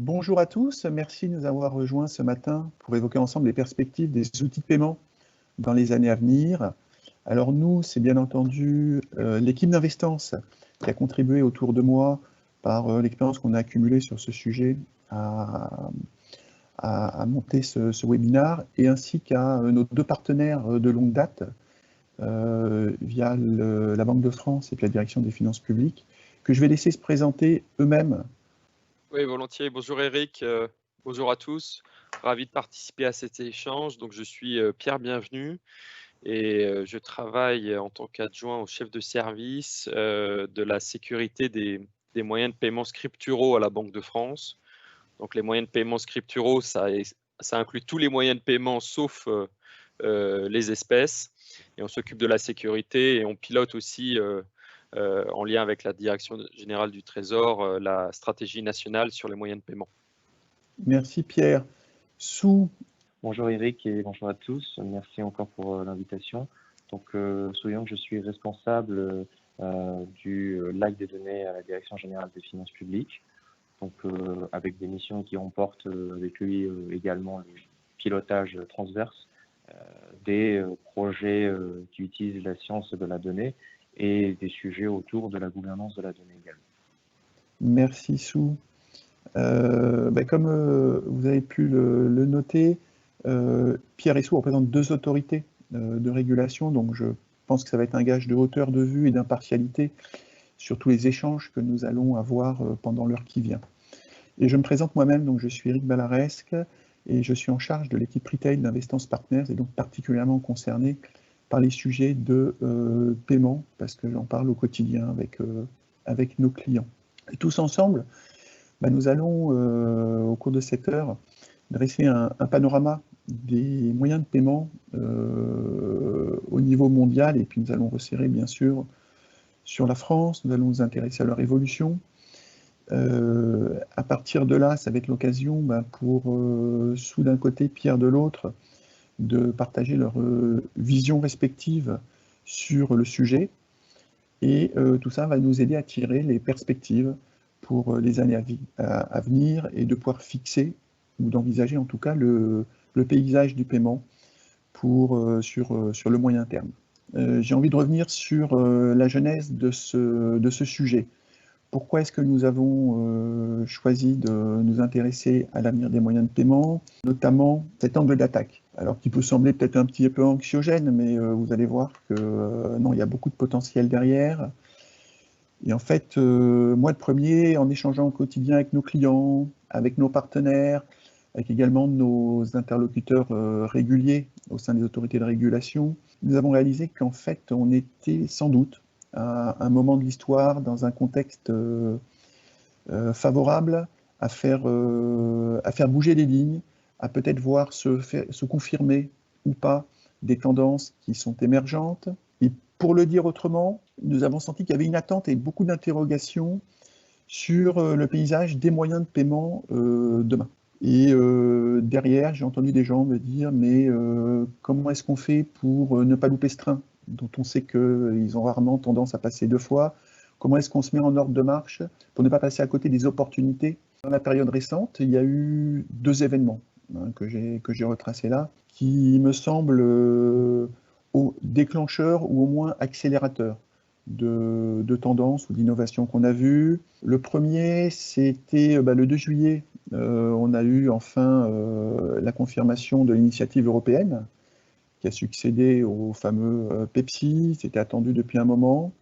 Bonjour à tous, merci de nous avoir rejoints ce matin pour évoquer ensemble les perspectives des outils de paiement dans les années à venir. Alors nous, c'est bien entendu l'équipe d'Investance qui a contribué autour de moi par l'expérience qu'on a accumulée sur ce sujet à monter ce webinaire et ainsi qu'à nos deux partenaires de longue date via la Banque de France et la Direction des Finances Publiques que je vais laisser se présenter eux-mêmes. Oui, volontiers. Bonjour Eric, bonjour à tous. Ravi de participer à cet échange. Donc, je suis Pierre Bienvenu et je travaille en tant qu'adjoint au chef de service de la sécurité des moyens de paiement scripturaux à la Banque de France. Donc, les moyens de paiement scripturaux, ça inclut tous les moyens de paiement sauf les espèces. Et on s'occupe de la sécurité et on pilote aussi en lien avec la Direction générale du Trésor, la stratégie nationale sur les moyens de paiement. Merci Pierre. Sous. Bonjour Eric et bonjour à tous. Merci encore pour l'invitation. Donc, soulignons que je suis responsable du LAC des données à la Direction générale des finances publiques. Donc, avec des missions qui emportent avec lui également le pilotage transverse des projets qui utilisent la science de la donnée et des sujets autour de la gouvernance de la donnée également. Merci Sou. Comme vous avez pu le noter, Pierre et Sou représentent deux autorités de régulation, donc je pense que ça va être un gage de hauteur de vue et d'impartialité sur tous les échanges que nous allons avoir pendant l'heure qui vient. Et je me présente moi-même, donc je suis Eric Ballaresque et je suis en charge de l'équipe retail d'Investance Partners et donc particulièrement concerné par les sujets de paiement parce que j'en parle au quotidien avec nos clients. Et tous ensemble, nous allons, au cours de cette heure, dresser un panorama des moyens de paiement au niveau mondial, et puis nous allons resserrer, bien sûr, sur la France, nous allons nous intéresser à leur évolution. À partir de là, ça va être l'occasion pour Sou d'un côté, Pierre de l'autre, de partager leur vision respective sur le sujet, et tout ça va nous aider à tirer les perspectives pour les années à venir et de pouvoir fixer ou d'envisager en tout cas le paysage du paiement sur le moyen terme. J'ai envie de revenir sur la genèse de ce sujet. Pourquoi est-ce que nous avons choisi de nous intéresser à l'avenir des moyens de paiement, notamment cet angle d'attaque? Alors qui peut sembler peut-être un petit peu anxiogène, mais vous allez voir que non, il y a beaucoup de potentiel derrière. Et en fait, moi, le premier, en échangeant au quotidien avec nos clients, avec nos partenaires, avec également nos interlocuteurs réguliers au sein des autorités de régulation, nous avons réalisé qu'en fait, on était sans doute à un moment de l'histoire, dans un contexte favorable à faire bouger les lignes, à peut-être voir se confirmer ou pas des tendances qui sont émergentes. Et pour le dire autrement, nous avons senti qu'il y avait une attente et beaucoup d'interrogations sur le paysage des moyens de paiement demain. Et derrière, j'ai entendu des gens me dire, mais comment est-ce qu'on fait pour ne pas louper ce train, dont on sait qu'ils ont rarement tendance à passer deux fois? Comment est-ce qu'on se met en ordre de marche pour ne pas passer à côté des opportunités? Dans la période récente, il y a eu deux événements que j'ai retracés là, qui me semblent déclencheurs ou au moins accélérateurs de tendances ou d'innovations qu'on a vues. Le premier, c'était le 2 juillet. On a eu enfin la confirmation de l'initiative européenne qui a succédé au fameux Pepsi. C'était attendu depuis un moment.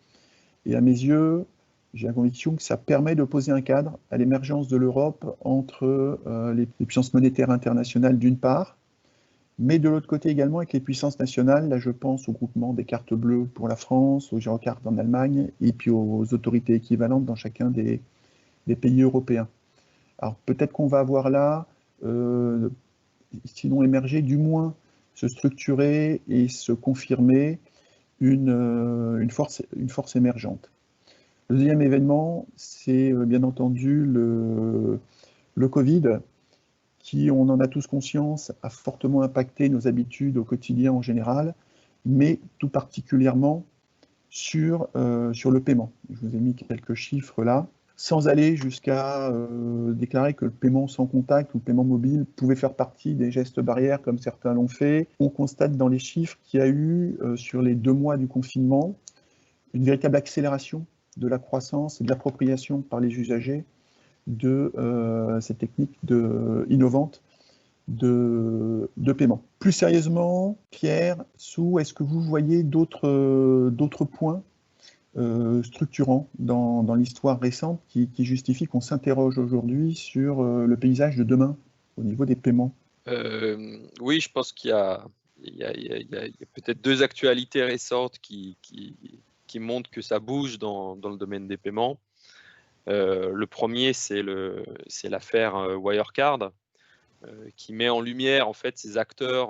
Et à mes yeux, j'ai la conviction que ça permet de poser un cadre à l'émergence de l'Europe entre les puissances monétaires internationales d'une part, mais de l'autre côté également avec les puissances nationales. Là, je pense au groupement des cartes bleues pour la France, aux Girocartes en Allemagne, et puis aux autorités équivalentes dans chacun des pays européens. Alors peut-être qu'on va avoir là, sinon émerger, du moins se structurer et se confirmer une force émergente. Le deuxième événement, c'est bien entendu le Covid, qui, on en a tous conscience, a fortement impacté nos habitudes au quotidien en général, mais tout particulièrement sur le paiement. Je vous ai mis quelques chiffres là. sans aller jusqu'à déclarer que le paiement sans contact ou le paiement mobile pouvait faire partie des gestes barrières comme certains l'ont fait. On constate dans les chiffres qu'il y a eu, sur les 2 mois du confinement, une véritable accélération de la croissance et de l'appropriation par les usagers de cette technique innovante de paiement. Plus sérieusement, Pierre, Sue, est-ce que vous voyez d'autres points structurants dans l'histoire récente qui justifient qu'on s'interroge aujourd'hui sur le paysage de demain au niveau des paiements? Oui, je pense qu'il y a peut-être 2 actualités récentes qui montrent que ça bouge dans le domaine des paiements. Le premier, c'est l'affaire Wirecard, qui met en lumière en fait ces acteurs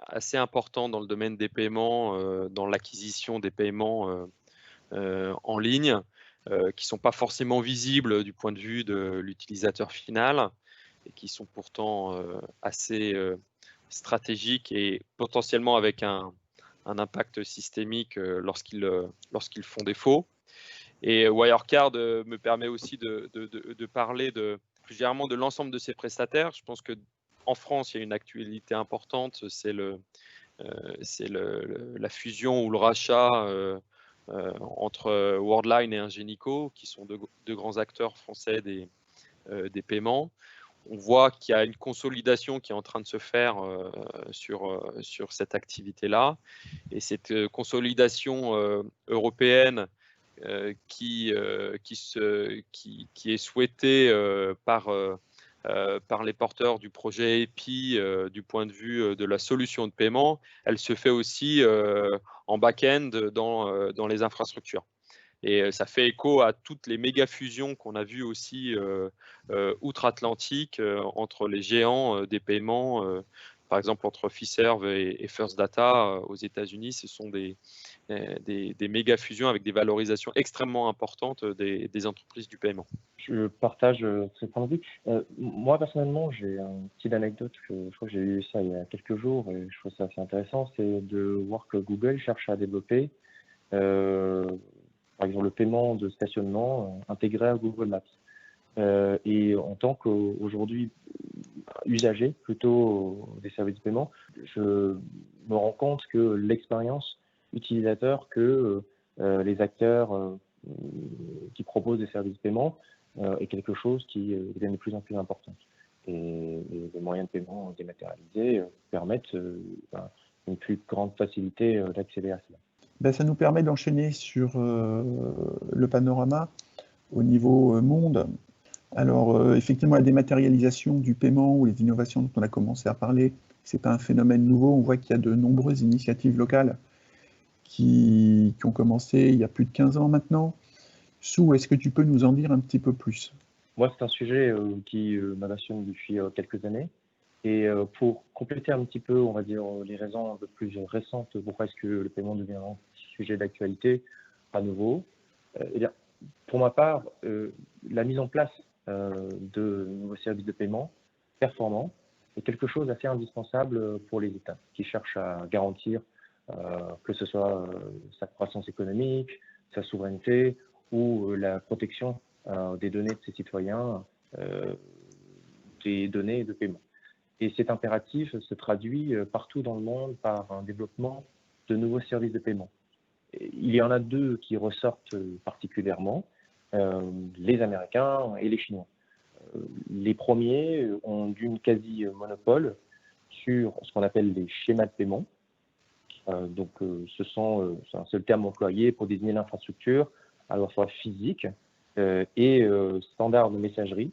assez importants dans le domaine des paiements, dans l'acquisition des paiements en ligne, qui ne sont pas forcément visibles du point de vue de l'utilisateur final et qui sont pourtant assez stratégiques et potentiellement avec un impact systémique lorsqu'ils font défaut. Et Wirecard me permet aussi de parler plus généralement de l'ensemble de ses prestataires. Je pense qu'en France, il y a une actualité importante, c'est la fusion ou le rachat entre Worldline et Ingenico, qui sont deux grands acteurs français des paiements. On voit qu'il y a une consolidation qui est en train de se faire sur cette activité-là. Et cette consolidation européenne qui est souhaitée par les porteurs du projet EPI du point de vue de la solution de paiement, elle se fait aussi en back-end dans les infrastructures. Et ça fait écho à toutes les méga fusions qu'on a vues aussi outre-Atlantique entre les géants des paiements, par exemple entre Fiserv et First Data aux États-Unis. Ce sont des méga fusions avec des valorisations extrêmement importantes des entreprises du paiement. Je partage ce point de vue. Moi, personnellement, j'ai une petite anecdote que je crois que j'ai eu ça il y a quelques jours et je trouve ça assez intéressant, c'est de voir que Google cherche à développer, par exemple, le paiement de stationnement intégré à Google Maps. Et en tant qu'aujourd'hui usager plutôt des services de paiement, je me rends compte que l'expérience utilisateur que les acteurs qui proposent des services de paiement est quelque chose qui devient de plus en plus important. Et les moyens de paiement dématérialisés permettent une plus grande facilité d'accéder à cela. Ben, ça nous permet d'enchaîner sur le panorama au niveau monde. Alors, effectivement, la dématérialisation du paiement ou les innovations dont on a commencé à parler, ce n'est pas un phénomène nouveau. On voit qu'il y a de nombreuses initiatives locales qui ont commencé il y a plus de 15 ans maintenant. Sue, est-ce que tu peux nous en dire un petit peu plus? Moi, c'est un sujet qui m'apassionne depuis quelques années. Et pour compléter un petit peu, on va dire, les raisons un peu plus récentes, pourquoi est-ce que le paiement devient un sujet d'actualité à nouveau, eh bien, pour ma part, la mise en place de nouveaux services de paiement performants est quelque chose d'assez indispensable pour les États qui cherchent à garantir que ce soit sa croissance économique, sa souveraineté ou la protection des données de ses citoyens, des données de paiement. Et cet impératif se traduit partout dans le monde par un développement de nouveaux services de paiement. Il y en a 2 qui ressortent particulièrement, les Américains et les Chinois. Les premiers ont d'une quasi-monopole sur ce qu'on appelle les schémas de paiement. Donc, c'est un seul terme employé pour désigner l'infrastructure, à la fois physique et standard de messagerie.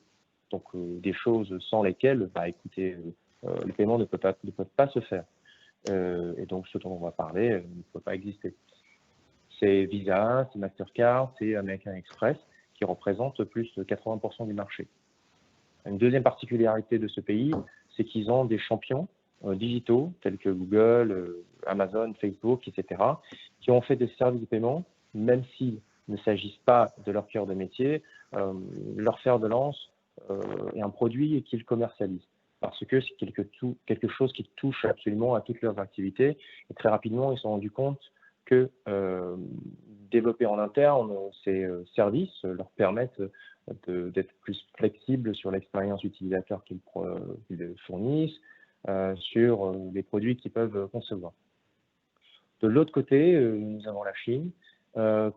Donc, des choses sans lesquelles, écoutez, les paiements ne peuvent pas se faire. Et donc, ce dont on va parler ne peut pas exister. C'est Visa, c'est Mastercard, c'est American Express qui représentent plus de 80% du marché. Une deuxième particularité de ce pays, c'est qu'ils ont des champions digitaux tels que Google, Amazon, Facebook, etc., qui ont fait des services de paiement, même s'ils ne s'agissent pas de leur cœur de métier, leur fer de lance est un produit qu'ils commercialisent. Parce que c'est quelque chose qui touche absolument à toutes leurs activités. Et très rapidement, ils se sont rendus compte que développer en interne ces services leur permettent d'être plus flexibles sur l'expérience utilisateur qu'ils fournissent, sur les produits qu'ils peuvent concevoir. De l'autre côté, nous avons la Chine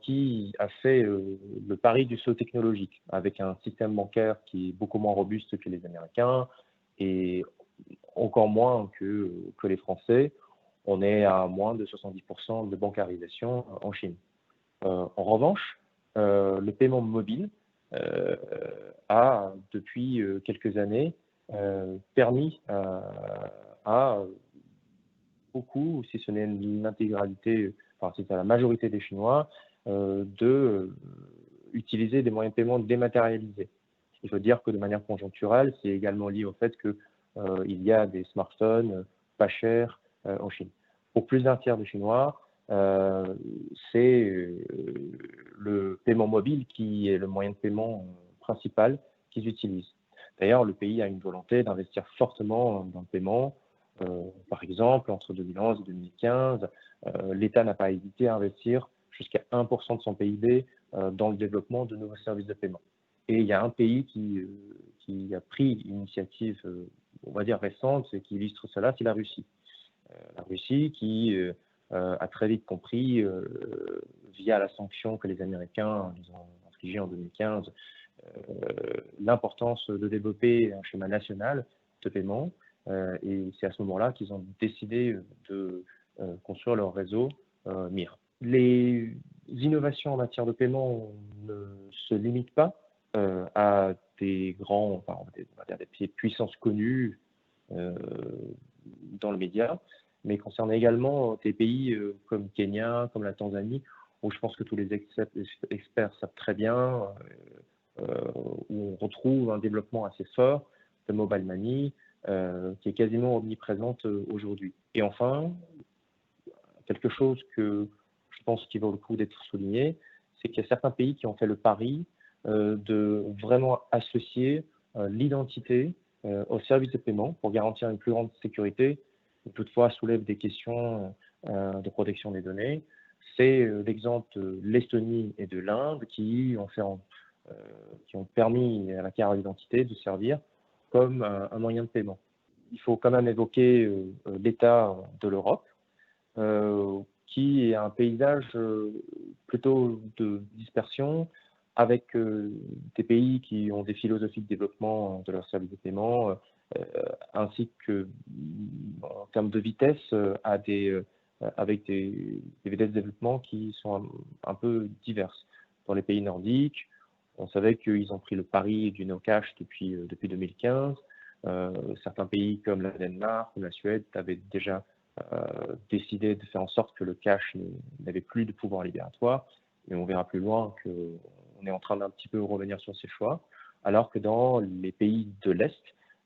qui a fait le pari du saut technologique avec un système bancaire qui est beaucoup moins robuste que les Américains et encore moins que les Français. On est à moins de 70% de bancarisation en Chine. En revanche, le paiement mobile a, depuis quelques années, permis à beaucoup, si ce n'est l'intégralité, enfin c'est à la majorité des Chinois, d'utiliser des moyens de paiement dématérialisés. Il faut dire que de manière conjoncturelle, c'est également lié au fait qu'il y a des smartphones pas chers en Chine. Pour plus d'un tiers des Chinois, c'est le paiement mobile qui est le moyen de paiement principal qu'ils utilisent. D'ailleurs, le pays a une volonté d'investir fortement dans le paiement. Par exemple, entre 2011 et 2015, l'État n'a pas hésité à investir jusqu'à 1% de son PIB dans le développement de nouveaux services de paiement. Et il y a un pays qui a pris une initiative, on va dire récente, et qui illustre cela, c'est la Russie. La Russie qui a très vite compris, via la sanction que les Américains nous ont infligée en 2015, l'importance de développer un schéma national de paiement. Et c'est à ce moment-là qu'ils ont décidé de construire leur réseau MIR. Les innovations en matière de paiement ne se limitent pas à des grands, enfin, on va dire des puissances connues dans le média, mais concerne également des pays comme Kenya, comme la Tanzanie, où je pense que tous les experts savent très bien, où on retrouve un développement assez fort de mobile money, qui est quasiment omniprésente aujourd'hui. Et enfin, quelque chose que je pense qu'il vaut le coup d'être souligné, c'est qu'il y a certains pays qui ont fait le pari de vraiment associer l'identité au service de paiement pour garantir une plus grande sécurité, qui toutefois soulève des questions de protection des données. C'est l'exemple de l'Estonie et de l'Inde qui ont permis à la carte d'identité de servir comme un moyen de paiement. Il faut quand même évoquer l'état de l'Europe, qui est un paysage plutôt de dispersion, avec des pays qui ont des philosophies de développement de leurs services de paiement, ainsi que, en termes de vitesse, avec des vitesses de développement qui sont un peu diverses. Dans les pays nordiques, on savait qu'ils ont pris le pari du no-cash depuis 2015. Certains pays comme le Danemark ou la Suède avaient déjà décidé de faire en sorte que le cash n'avait plus de pouvoir libératoire. Et on verra plus loin qu'on est en train d'un petit peu revenir sur ces choix. Alors que dans les pays de l'Est,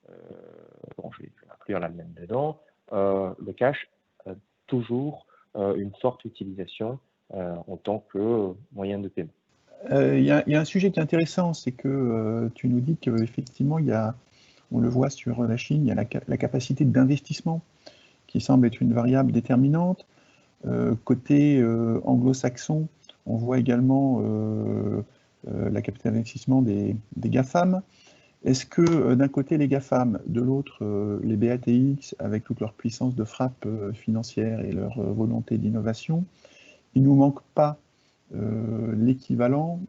je vais inclure l'Allemagne dedans, le cash a toujours une forte utilisation en tant que moyen de paiement. Il y a un sujet qui est intéressant, c'est que tu nous dis qu'effectivement, on le voit sur la Chine, il y a la capacité d'investissement qui semble être une variable déterminante. Côté anglo-saxon, on voit également la capacité d'investissement des GAFAM. Est-ce que d'un côté les GAFAM, de l'autre les BATX, avec toute leur puissance de frappe financière et leur volonté d'innovation, il ne nous manque pas l'équivalent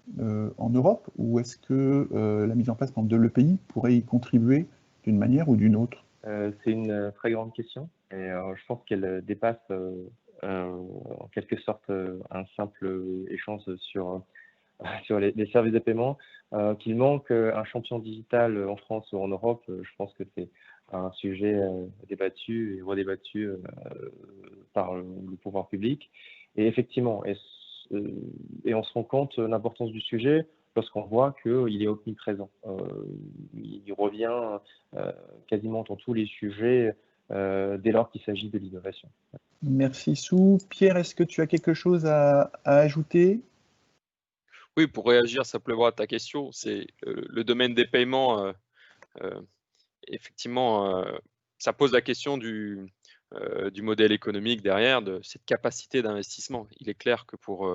en Europe, ou est-ce que la mise en place de l'EPI pourrait y contribuer d'une manière ou d'une autre? C'est une très grande question et je pense qu'elle dépasse en quelque sorte un simple échange sur les services de paiement. Qu'il manque un champion digital en France ou en Europe, je pense que c'est un sujet débattu et redébattu par le pouvoir public. Et effectivement, et on se rend compte de l'importance du sujet lorsqu'on voit qu'il est omniprésent. Il revient quasiment dans tous les sujets dès lors qu'il s'agit de l'innovation. Merci Sou. Pierre, est-ce que tu as quelque chose à ajouter? Oui, pour réagir simplement à ta question, c'est le domaine des paiements, effectivement, ça pose la question du modèle économique derrière, de cette capacité d'investissement. Il est clair que pour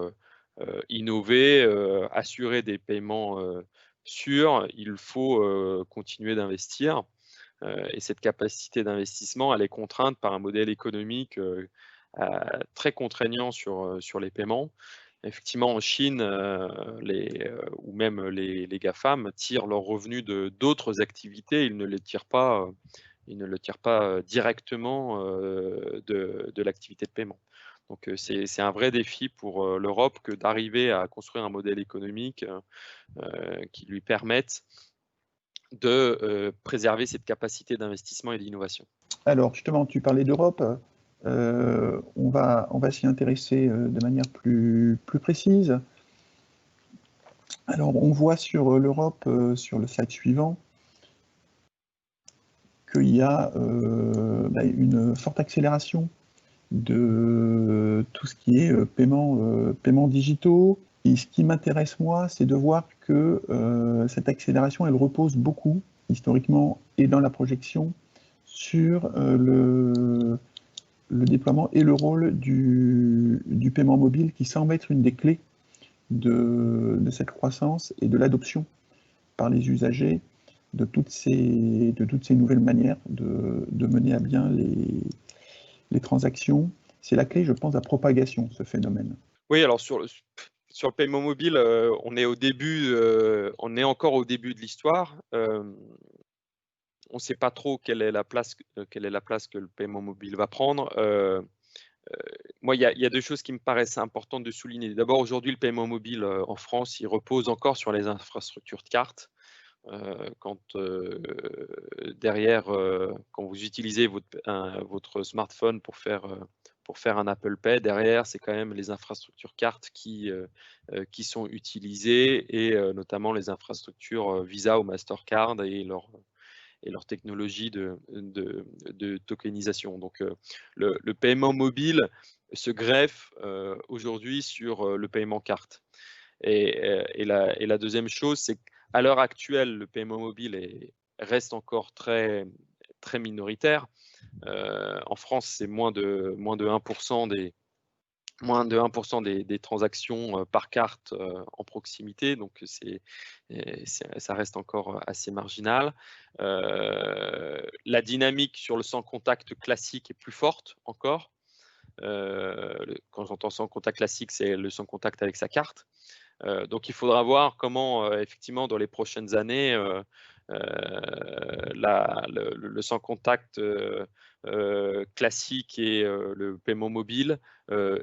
innover, assurer des paiements sûrs, il faut continuer d'investir. Et cette capacité d'investissement, elle est contrainte par un modèle économique très contraignant sur les paiements. Effectivement, en Chine, ou même les GAFAM tirent leurs revenus de d'autres activités. Ils ne les tirent pas, directement de l'activité de paiement. Donc, c'est un vrai défi pour l'Europe que d'arriver à construire un modèle économique qui lui permette de préserver cette capacité d'investissement et d'innovation. Alors, justement, tu parlais d'Europe. On va s'y intéresser de manière plus précise. Alors, on voit sur l'Europe, sur le slide suivant, qu'il y a une forte accélération de tout ce qui est paiements digitaux. Et ce qui m'intéresse, moi, c'est de voir que cette accélération, elle repose beaucoup, historiquement et dans la projection, sur le déploiement et le rôle du paiement mobile qui semble être une des clés de cette croissance et de l'adoption par les usagers de toutes ces nouvelles manières de mener à bien les transactions. C'est la clé, je pense, de la propagation de ce phénomène. Oui, alors sur le paiement mobile, on est encore au début de l'histoire. On ne sait pas trop quelle est la place que le paiement mobile va prendre. Moi, il y a 2 choses qui me paraissent importantes de souligner. D'abord, aujourd'hui, le paiement mobile en France, il repose encore sur les infrastructures de cartes. Quand derrière, quand vous utilisez votre smartphone pour faire un Apple Pay, derrière, c'est quand même les infrastructures cartes qui sont utilisées et notamment les infrastructures Visa ou Mastercard et leur technologie de tokenisation. Donc, le paiement mobile se greffe aujourd'hui sur le paiement carte. Et la deuxième chose, c'est qu'à l'heure actuelle, le paiement mobile reste encore très, très minoritaire. En France, c'est moins de 1% des transactions par carte en proximité, donc ça reste encore assez marginal. La dynamique sur le sans contact classique est plus forte encore. Quand j'entends sans contact classique, c'est le sans contact avec sa carte. Donc il faudra voir comment, effectivement, dans les prochaines années, le sans contact classique et le paiement mobile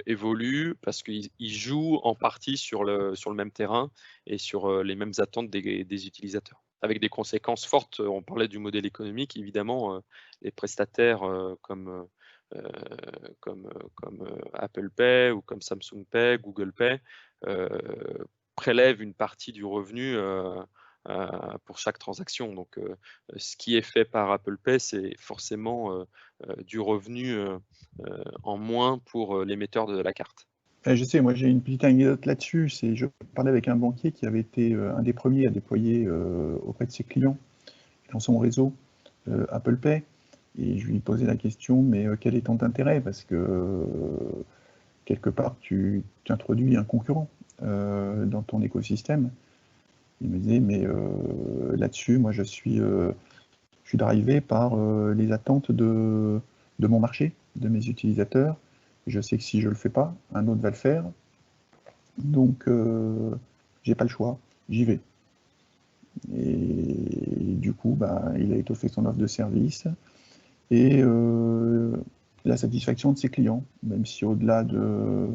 évoluent parce qu'ils jouent en partie sur le même terrain et sur les mêmes attentes des utilisateurs. Avec des conséquences fortes, on parlait du modèle économique, évidemment, les prestataires comme Apple Pay ou comme Samsung Pay, Google Pay, prélèvent une partie du revenu pour chaque transaction. Donc, ce qui est fait par Apple Pay, c'est forcément du revenu en moins pour l'émetteur de la carte. Je sais, moi j'ai une petite anecdote là-dessus. Je parlais avec un banquier qui avait été un des premiers à déployer auprès de ses clients dans son réseau Apple Pay. Et je lui posais la question, mais quel est ton intérêt? Parce que quelque part, tu introduis un concurrent dans ton écosystème. Il me disait, mais là-dessus, moi je suis drivé par les attentes de mon marché, de mes utilisateurs. Je sais que si je ne le fais pas, un autre va le faire. Donc, j'ai pas le choix, j'y vais. Et du coup, il a étoffé son offre de service et la satisfaction de ses clients, même si au-delà de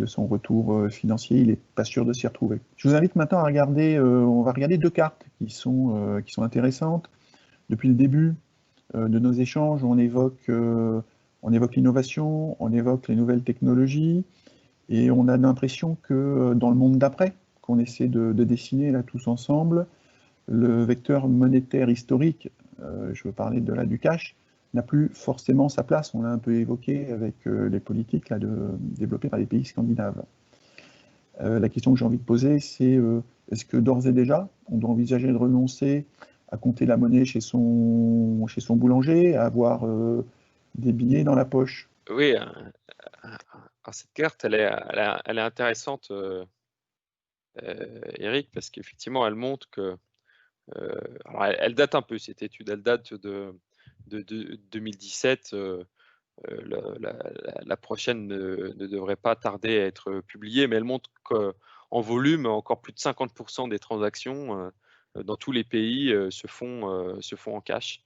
son retour financier, il n'est pas sûr de s'y retrouver. Je vous invite maintenant à regarder, on va regarder 2 cartes qui sont intéressantes. Depuis le début de nos échanges, on évoque l'innovation, on évoque les nouvelles technologies, et on a l'impression que dans le monde d'après, qu'on essaie de dessiner là tous ensemble, le vecteur monétaire historique, je veux parler du cash, n'a plus forcément sa place. On l'a un peu évoqué avec les politiques là, développées par les pays scandinaves. La question que j'ai envie de poser, c'est est-ce que d'ores et déjà, on doit envisager de renoncer à compter la monnaie chez son boulanger, à avoir des billets dans la poche? Oui, Alors cette carte, elle est intéressante, Eric, parce qu'effectivement, elle montre que, alors elle date un peu, cette étude, elle date de 2017. La prochaine ne devrait pas tarder à être publiée, mais elle montre qu'en volume, encore plus de 50% des transactions dans tous les pays se font en cash.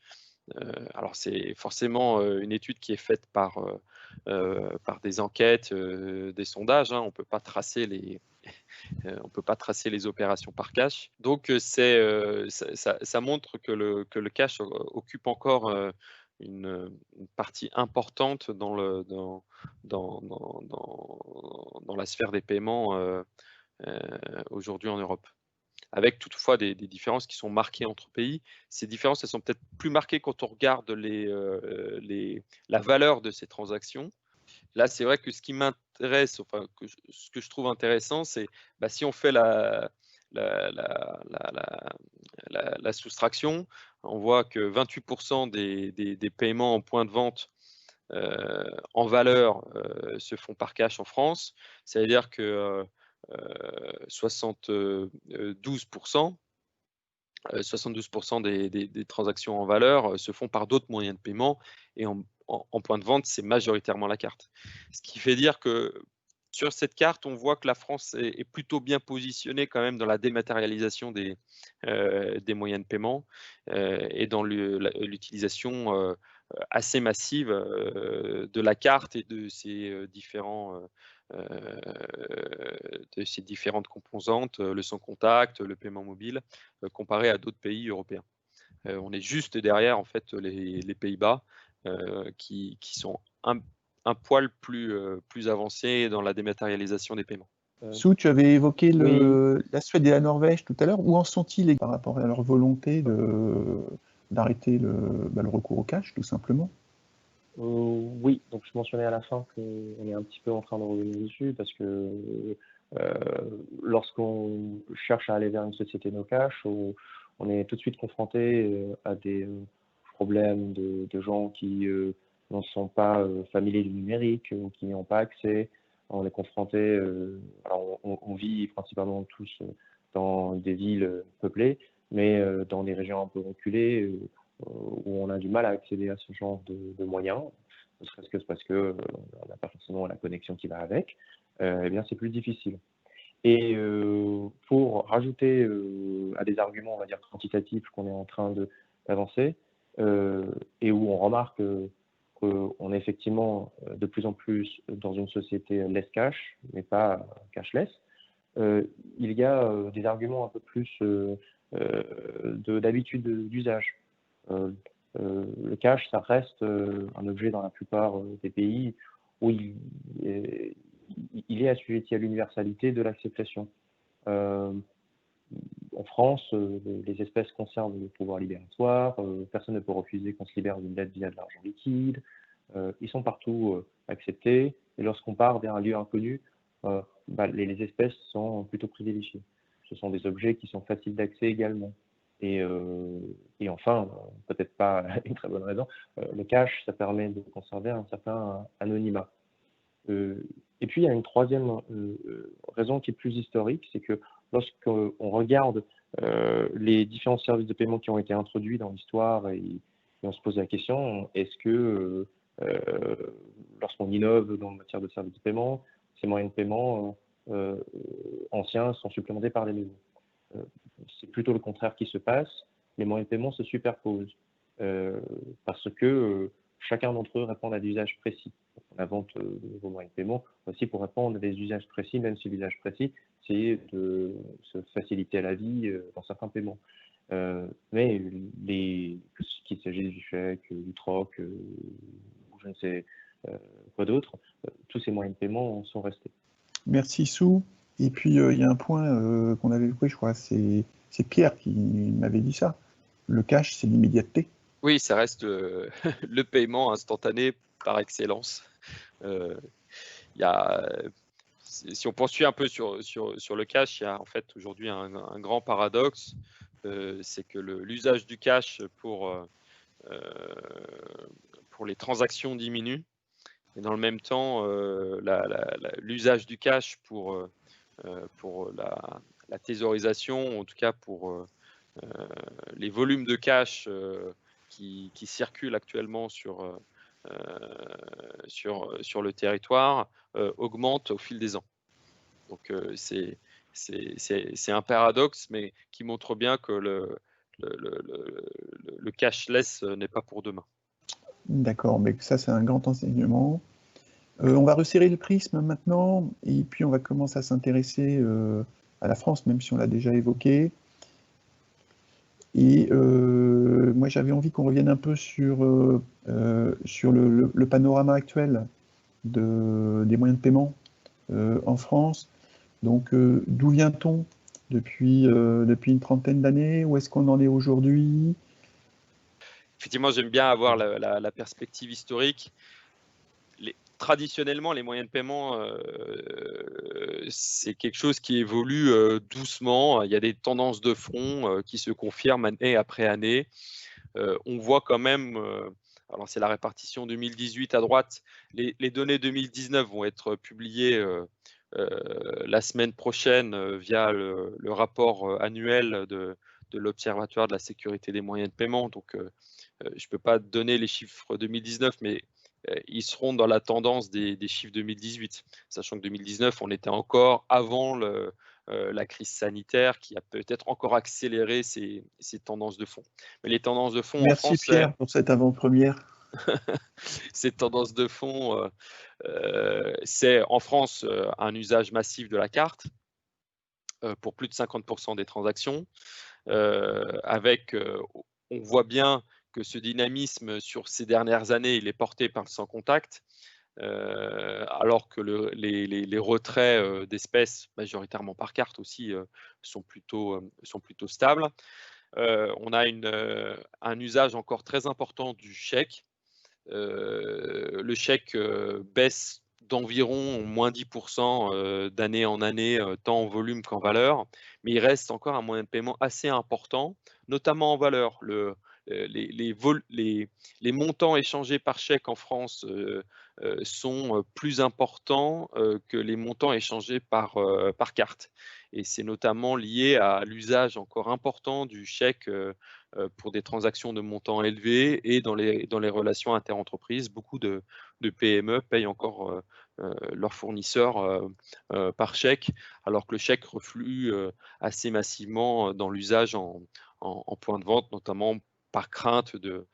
Alors c'est forcément une étude qui est faite par des enquêtes, des sondages, hein. On peut pas tracer on peut pas tracer les opérations par cash. Donc ça montre que le cash occupe encore une partie importante dans la sphère des paiements aujourd'hui en Europe. Avec toutefois des différences qui sont marquées entre pays. Ces différences, elles sont peut-être plus marquées quand on regarde la valeur de ces transactions. Là, c'est vrai que ce qui m'intéresse, enfin, ce que je trouve intéressant, c'est si on fait la soustraction, on voit que 28% des paiements en point de vente en valeur se font par cash en France. Ça veut dire que 72% des transactions en valeur se font par d'autres moyens de paiement et en point de vente, c'est majoritairement la carte. Ce qui fait dire que sur cette carte, on voit que la France est plutôt bien positionnée quand même dans la dématérialisation des moyens de paiement et dans l'utilisation assez massive de la carte et de ses différentes composantes, le sans contact, le paiement mobile, comparé à d'autres pays européens. On est juste derrière en fait les Pays-Bas qui sont un poil plus avancés dans la dématérialisation des paiements. Sou, tu avais évoqué Oui. la Suède et la Norvège tout à l'heure. Où en sont-ils par rapport à leur volonté d'arrêter le recours au cash, tout simplement? Oui, donc je mentionnais à la fin qu'on est un petit peu en train de revenir dessus parce que lorsqu'on cherche à aller vers une société no cash, on est tout de suite confronté à des problèmes de gens qui ne sont pas familiers du numérique ou qui n'y ont pas accès. On est confronté, alors on vit principalement tous dans des villes peuplées, mais dans des régions un peu reculées où on a du mal à accéder à ce genre de moyens, ne serait-ce que parce qu'on n'a pas forcément la connexion qui va avec, eh bien c'est plus difficile. Et pour rajouter à des arguments, on va dire, quantitatifs qu'on est en train d'avancer, et où on remarque qu'on est effectivement de plus en plus dans une société less cash, mais pas cashless, il y a des arguments un peu plus d'habitude d'usage. Le cash, ça reste un objet dans la plupart des pays où il est assujetti à l'universalité de l'acceptation. En France, les espèces conservent le pouvoir libératoire, personne ne peut refuser qu'on se libère d'une dette via de l'argent liquide, ils sont partout acceptés, et lorsqu'on part vers un lieu inconnu, les espèces sont plutôt privilégiées. Ce sont des objets qui sont faciles d'accès également. Et enfin, peut-être pas une très bonne raison, le cash, ça permet de conserver un certain anonymat. Et puis, il y a une troisième raison qui est plus historique, c'est que lorsqu'on regarde les différents services de paiement qui ont été introduits dans l'histoire et on se pose la question, est-ce que lorsqu'on innove dans la matière de services de paiement, ces moyens de paiement anciens sont supplémentés par des nouveaux? C'est plutôt le contraire qui se passe. Les moyens de paiement se superposent parce que chacun d'entre eux répond à des usages précis. On invente de nouveaux moyens de paiement aussi pour répondre à des usages précis, même si l'usage précis, c'est de se faciliter la vie dans certains paiements. Mais qu'il s'agisse du chèque, du troc, ou je ne sais quoi d'autre, tous ces moyens de paiement sont restés. Merci Sou. Et puis il y a un point qu'on avait évoqué, je crois, c'est Pierre qui m'avait dit ça. Le cash, c'est l'immédiateté. Oui, ça reste le paiement instantané par excellence. Si on poursuit un peu sur le cash, il y a en fait aujourd'hui un grand paradoxe, c'est que l'usage du cash pour les transactions diminue, Et dans le même temps, l'usage du cash pour la thésaurisation, en tout cas pour les volumes de cash qui circulent actuellement sur le territoire augmentent au fil des ans. Donc c'est un paradoxe, mais qui montre bien que le cashless n'est pas pour demain. D'accord, mais ça c'est un grand enseignement. On va resserrer le prisme maintenant, et puis on va commencer à s'intéresser à la France, même si on l'a déjà évoqué. Et moi j'avais envie qu'on revienne un peu sur le panorama actuel des moyens de paiement en France. Donc d'où vient-on depuis une trentaine d'années? Où est-ce qu'on en est aujourd'hui? Effectivement, j'aime bien avoir la perspective historique. Traditionnellement, les moyens de paiement, c'est quelque chose qui évolue doucement. Il y a des tendances de fond qui se confirment année après année. On voit quand même, alors c'est la répartition 2018 à droite, les données 2019 vont être publiées la semaine prochaine via le rapport annuel de l'Observatoire de la sécurité des moyens de paiement. Donc, je ne peux pas donner les chiffres 2019, mais ils seront dans la tendance des chiffres 2018, sachant que 2019, on était encore avant la crise sanitaire qui a peut-être encore accéléré ces tendances de fond. Mais les tendances de fond en France… Merci Pierre pour cette avant-première. Ces tendances de fond, c'est en France un usage massif de la carte pour plus de 50% des transactions, on voit bien que ce dynamisme sur ces dernières années, il est porté par le sans contact, alors que les retraits d'espèces, majoritairement par carte aussi, sont plutôt stables. On a un usage encore très important du chèque. Le chèque baisse d'environ moins 10% d'année en année, tant en volume qu'en valeur, mais il reste encore un moyen de paiement assez important, notamment en valeur. Les montants échangés par chèque en France sont plus importants que les montants échangés par carte. Et c'est notamment lié à l'usage encore important du chèque pour des transactions de montants élevés et dans les relations interentreprises. Beaucoup de PME payent encore leurs fournisseurs par chèque, alors que le chèque reflue assez massivement dans l'usage en point de vente, notamment par crainte de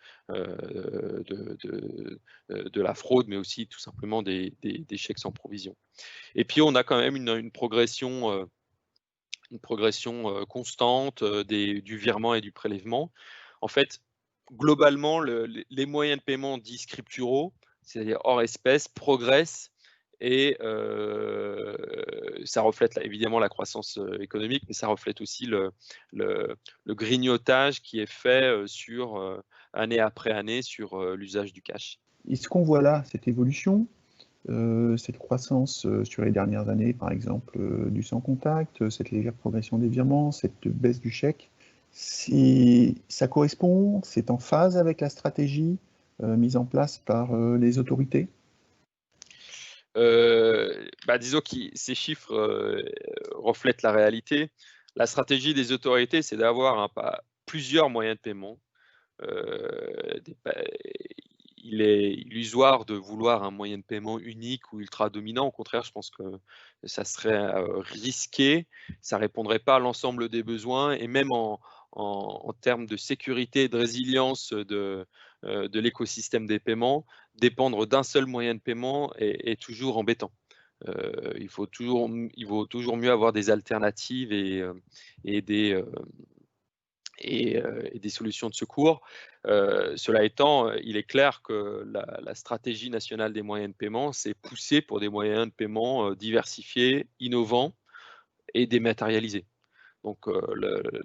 la fraude, mais aussi tout simplement des chèques sans provision. Et puis, on a quand même une progression constante du virement et du prélèvement. En fait, globalement, les moyens de paiement dits scripturaux, c'est-à-dire hors espèces, progressent et ça reflète évidemment la croissance économique, mais ça reflète aussi le grignotage qui est fait année après année sur l'usage du cash. Est-ce qu'on voit là cette évolution, cette croissance sur les dernières années, par exemple, du sans contact, cette légère progression des virements, cette baisse du chèque, ça correspond, c'est en phase avec la stratégie mise en place par les autorités? Disons que ces chiffres reflètent la réalité. La stratégie des autorités, c'est d'avoir plusieurs moyens de paiement. Il est illusoire de vouloir un moyen de paiement unique ou ultra dominant. Au contraire, je pense que ça serait risqué. Ça ne répondrait pas à l'ensemble des besoins, et même en termes de sécurité et de résilience de l'écosystème des paiements, dépendre d'un seul moyen de paiement est toujours embêtant. Il vaut toujours mieux avoir des alternatives et des solutions de secours. Cela étant, il est clair que la stratégie nationale des moyens de paiement, c'est pousser pour des moyens de paiement diversifiés, innovants et dématérialisés. Donc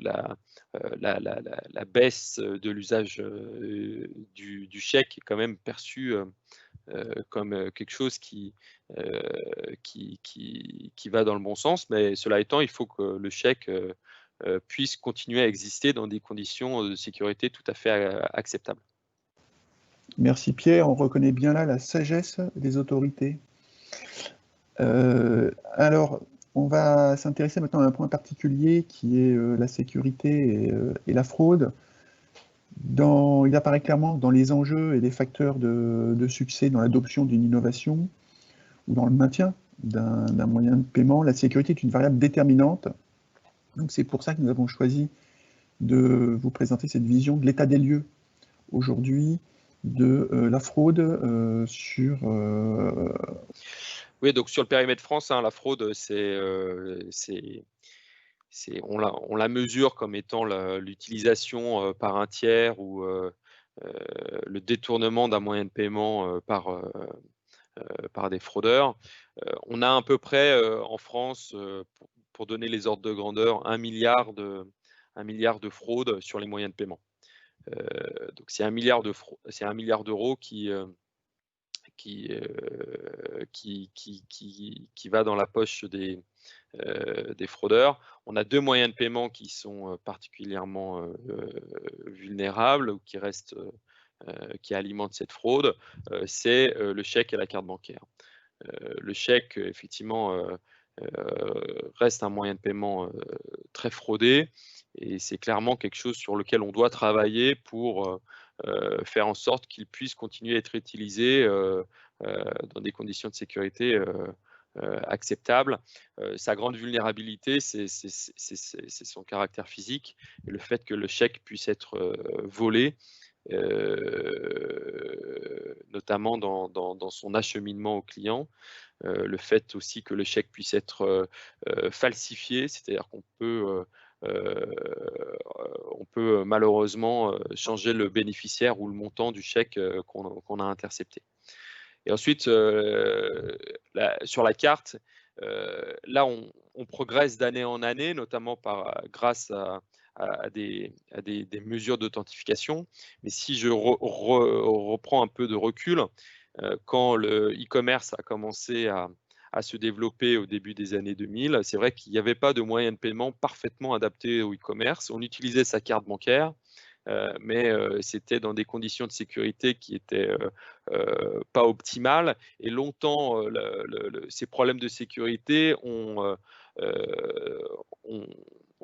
la baisse de l'usage du chèque est quand même perçue comme quelque chose qui va dans le bon sens, mais cela étant, il faut que le chèque puisse continuer à exister dans des conditions de sécurité tout à fait acceptables. Merci Pierre, on reconnaît bien là la sagesse des autorités. Alors, on va s'intéresser maintenant à un point particulier qui est la sécurité et la fraude. Il apparaît clairement que dans les enjeux et les facteurs de succès dans l'adoption d'une innovation ou dans le maintien d'un moyen de paiement, la sécurité est une variable déterminante. Donc c'est pour ça que nous avons choisi de vous présenter cette vision de l'état des lieux aujourd'hui de la fraude Oui, donc sur le périmètre France, hein, la fraude, on la mesure comme étant l'utilisation par un tiers ou le détournement d'un moyen de paiement par des fraudeurs. On a à peu près en France, pour donner les ordres de grandeur, 1 milliard de fraudes sur les moyens de paiement. Donc c'est 1 milliard d'euros qui va dans la poche des fraudeurs. On a 2 moyens de paiement qui sont particulièrement vulnérables ou qui alimentent cette fraude, c'est le chèque et la carte bancaire. Le chèque, effectivement, reste un moyen de paiement très fraudé et c'est clairement quelque chose sur lequel on doit travailler pour faire en sorte qu'il puisse continuer à être utilisé dans des conditions de sécurité acceptables. Sa grande vulnérabilité, c'est son caractère physique et le fait que le chèque puisse être volé, notamment dans son acheminement au client. Le fait aussi que le chèque puisse être falsifié, c'est-à-dire qu'on peut malheureusement changer le bénéficiaire ou le montant du chèque qu'on a intercepté. Et ensuite, sur la carte, là, on progresse d'année en année, notamment grâce à des mesures d'authentification. Mais si je reprends un peu de recul, quand le e-commerce a commencé à se développer au début des années 2000, c'est vrai qu'il n'y avait pas de moyen de paiement parfaitement adapté au e-commerce. On utilisait sa carte bancaire, mais c'était dans des conditions de sécurité qui étaient pas optimales. Et longtemps, ces problèmes de sécurité ont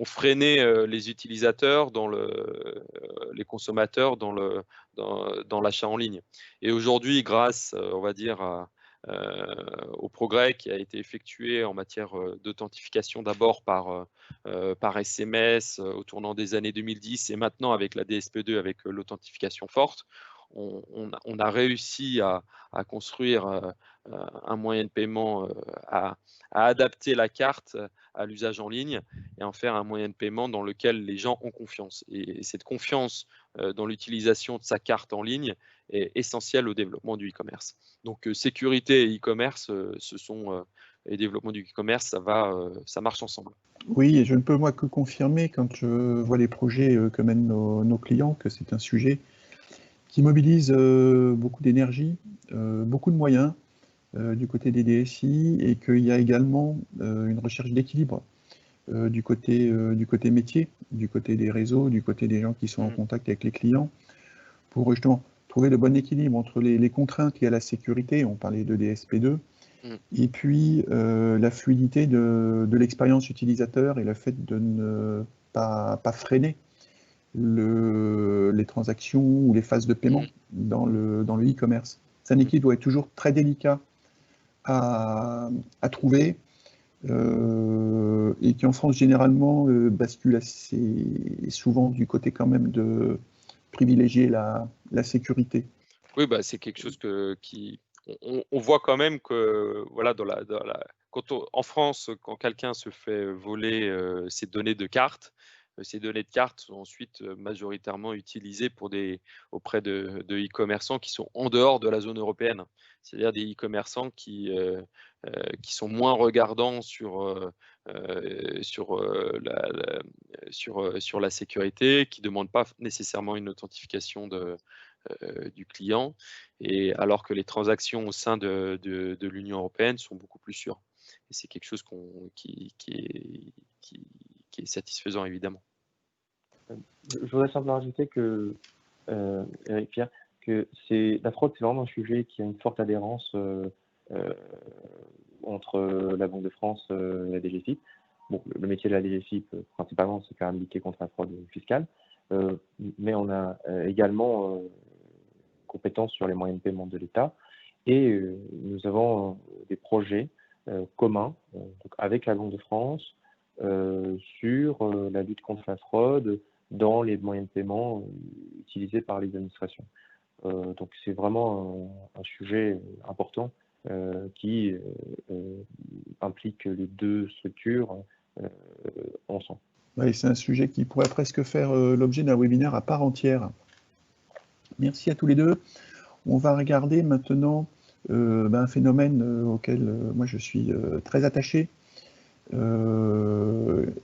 freiné les utilisateurs, les consommateurs dans l'achat en ligne. Et aujourd'hui, grâce, on va dire, au progrès qui a été effectué en matière d'authentification, d'abord par SMS au tournant des années 2010 et maintenant avec la DSP2 avec l'authentification forte, on a réussi à construire un moyen de paiement, à adapter la carte à l'usage en ligne et en faire un moyen de paiement dans lequel les gens ont confiance. Et cette confiance dans l'utilisation de sa carte en ligne est essentielle au développement du e-commerce. Donc sécurité et e-commerce, et développement du e-commerce, ça marche ensemble. Oui, et je ne peux moi que confirmer quand je vois les projets que mènent nos clients que c'est un sujet qui mobilise beaucoup d'énergie, beaucoup de moyens du côté des DSI et qu'il y a également une recherche d'équilibre du côté métier, du côté des réseaux, du côté des gens qui sont en contact avec les clients pour justement trouver le bon équilibre entre les contraintes liées à la sécurité, on parlait de DSP2, et puis la fluidité de l'expérience utilisateur et le fait de ne pas freiner les transactions ou les phases de paiement dans le e-commerce. C'est un équilibre qui doit être toujours très délicat à trouver et qui en France généralement bascule assez souvent du côté quand même de privilégier la sécurité. Oui, bah, c'est quelque chose on voit quand même que voilà, en France, quand quelqu'un se fait voler ses données de carte, ces données de carte sont ensuite majoritairement utilisées auprès de e-commerçants qui sont en dehors de la zone européenne. C'est-à-dire des e-commerçants qui sont moins regardants sur la sécurité, qui ne demandent pas nécessairement une authentification du client, et alors que les transactions au sein de l'Union européenne sont beaucoup plus sûres. Et c'est quelque chose qui est satisfaisant, évidemment. Je voudrais simplement ajouter que, Eric Pierre, que la fraude, c'est vraiment un sujet qui a une forte adhérence entre la Banque de France et la DGFiP. Bon, le métier de la DGFiP, principalement, c'est quand même lutter contre la fraude fiscale, mais on a également compétences sur les moyens de paiement de l'État, et nous avons des projets communs donc avec la Banque de France sur la lutte contre la fraude dans les moyens de paiement utilisés par les administrations. Donc c'est vraiment un sujet important qui implique les deux structures ensemble. Oui, c'est un sujet qui pourrait presque faire l'objet d'un webinaire à part entière. Merci à tous les deux. On va regarder maintenant un phénomène auquel moi je suis très attaché et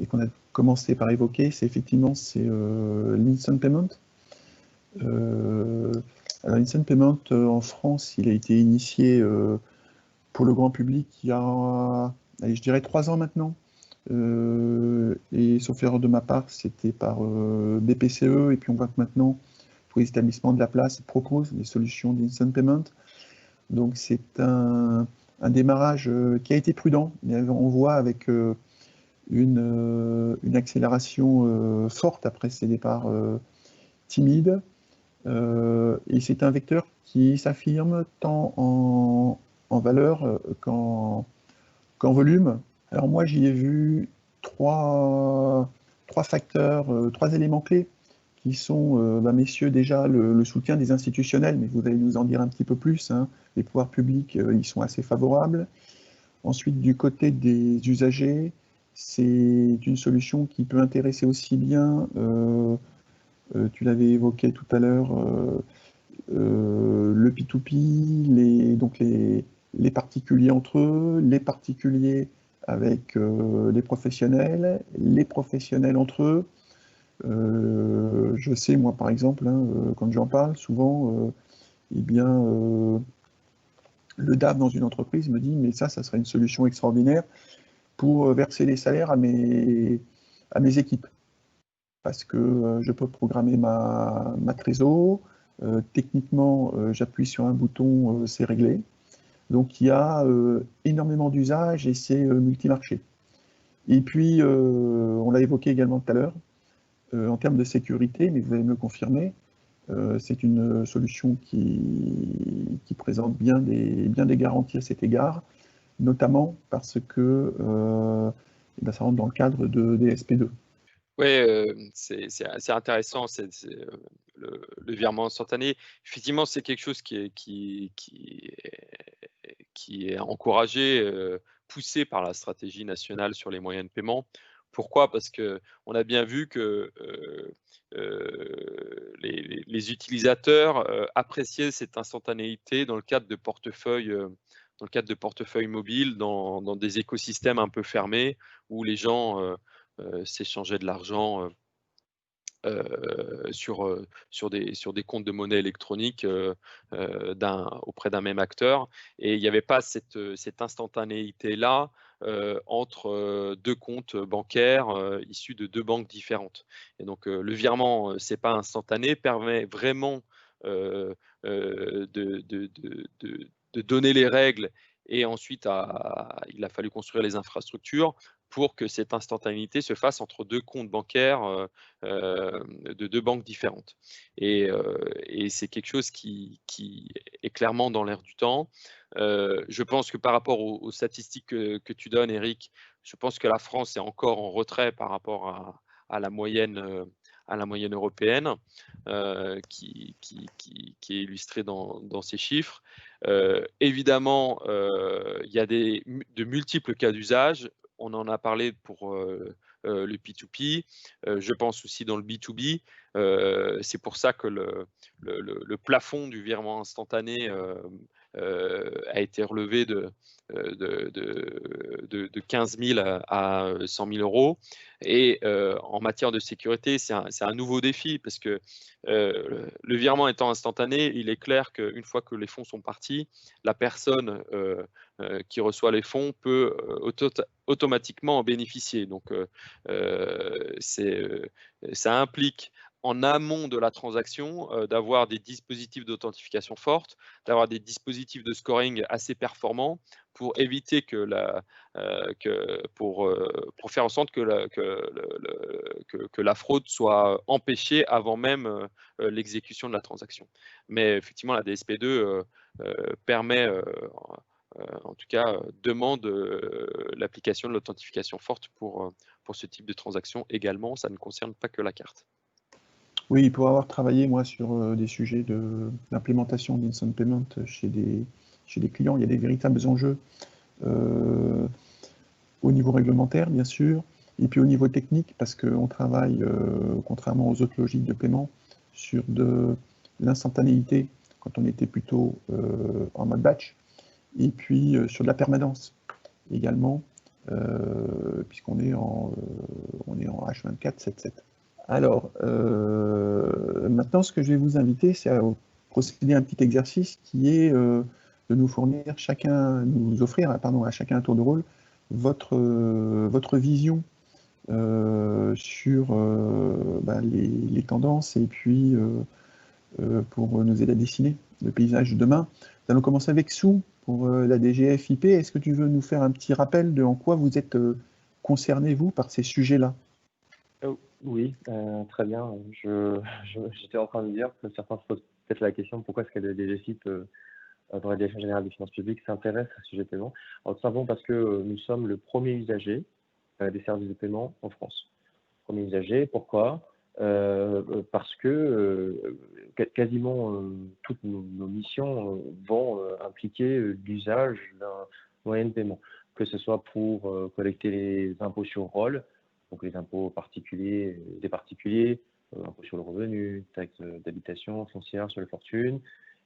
qu'on a commencé par évoquer, c'est effectivement l'instant payment. Alors l'instant payment en France, il a été initié pour le grand public il y a, allez, je dirais 3 ans maintenant. Et sauf erreur de ma part, c'était par BPCE, et puis on voit que maintenant tous les établissements de la place proposent des solutions d'instant payment. Donc c'est un démarrage qui a été prudent, mais on voit avec une accélération forte après ces départs timides. Et c'est un vecteur qui s'affirme tant en valeur qu'en volume. Alors moi, j'y ai vu trois facteurs, 3 éléments clés qui sont, messieurs, déjà le soutien des institutionnels, mais vous allez nous en dire un petit peu plus, hein. Les pouvoirs publics, ils sont assez favorables. Ensuite, du côté des usagers, c'est une solution qui peut intéresser aussi bien, tu l'avais évoqué tout à l'heure, le P2P, donc les particuliers entre eux, les particuliers avec les professionnels entre eux. Je sais, moi, par exemple, hein, quand j'en parle, souvent, eh bien, le DAF dans une entreprise me dit, mais ça serait une solution extraordinaire pour verser les salaires à mes équipes. Parce que je peux programmer ma trésor, techniquement, j'appuie sur un bouton, c'est réglé. Donc il y a énormément d'usages et c'est multimarché. Et puis, on l'a évoqué également tout à l'heure, en termes de sécurité, mais vous allez me le confirmer, c'est une solution qui présente bien des garanties à cet égard, notamment parce que ça rentre dans le cadre des SP2. Oui, c'est intéressant, le virement instantané. Effectivement, c'est quelque chose qui est encouragé, poussé par la stratégie nationale sur les moyens de paiement. Pourquoi? Parce qu'on a bien vu que les utilisateurs appréciaient cette instantanéité dans le cadre de portefeuilles mobiles, dans des écosystèmes un peu fermés où les gens s'échangeaient de l'argent sur des comptes de monnaie électronique auprès d'un même acteur, et il n'y avait pas cette instantanéité-là entre 2 comptes bancaires issus de 2 banques différentes. Et donc le virement, c'est pas instantané, permet vraiment de donner les règles, et ensuite il a fallu construire les infrastructures pour que cette instantanéité se fasse entre 2 comptes bancaires de 2 banques différentes. Et c'est quelque chose qui est clairement dans l'air du temps. Je pense que par rapport aux statistiques que tu donnes, Eric, je pense que la France est encore en retrait par rapport à la moyenne européenne, qui est illustrée dans ces chiffres. Évidemment, il y a de multiples cas d'usage. On en a parlé pour le P2P, je pense aussi dans le B2B. C'est pour ça que le plafond du virement instantané a été relevé de 15 000 à 100 000 euros. Et en matière de sécurité, c'est un nouveau défi, parce que le virement étant instantané, il est clair qu'une fois que les fonds sont partis, la personne qui reçoit les fonds peut automatiquement en bénéficier. Donc ça implique en amont de la transaction, d'avoir des dispositifs d'authentification forte, d'avoir des dispositifs de scoring assez performants pour éviter pour faire en sorte que la fraude soit empêchée avant même l'exécution de la transaction. Mais effectivement, la DSP2 permet, en tout cas, demande l'application de l'authentification forte pour ce type de transaction également. Ça ne concerne pas que la carte. Oui, pour avoir travaillé, moi, sur des sujets d'implémentation d'instant payment chez des clients, il y a des véritables enjeux au niveau réglementaire, bien sûr, et puis au niveau technique, parce qu'on travaille, contrairement aux autres logiques de paiement, sur de l'instantanéité, quand on était plutôt en mode batch, et puis sur de la permanence également, puisqu'on est en H24, 7.7. Alors, maintenant, ce que je vais vous inviter, c'est à procéder à un petit exercice qui est de nous offrir à chacun un tour de rôle votre vision sur les tendances et puis pour nous aider à dessiner le paysage de demain. Nous allons commencer avec Sue pour la DGF IP. Est-ce que tu veux nous faire un petit rappel de en quoi vous êtes concerné, vous, par ces sujets-là? Oui, très bien. J'étais en train de dire que certains se posent peut-être la question pourquoi est-ce que la DGFIP dans la Direction générale des finances publiques s'intéresse à ce sujet de paiement. Alors, tout simplement parce que nous sommes le premier usager des services de paiement en France. Premier usager, pourquoi? Parce que quasiment toutes nos missions vont impliquer l'usage d'un moyen de paiement, que ce soit pour collecter les impôts sur rôle, donc les impôts particuliers, des particuliers, impôts sur le revenu, taxes d'habitation, foncière sur les fortunes,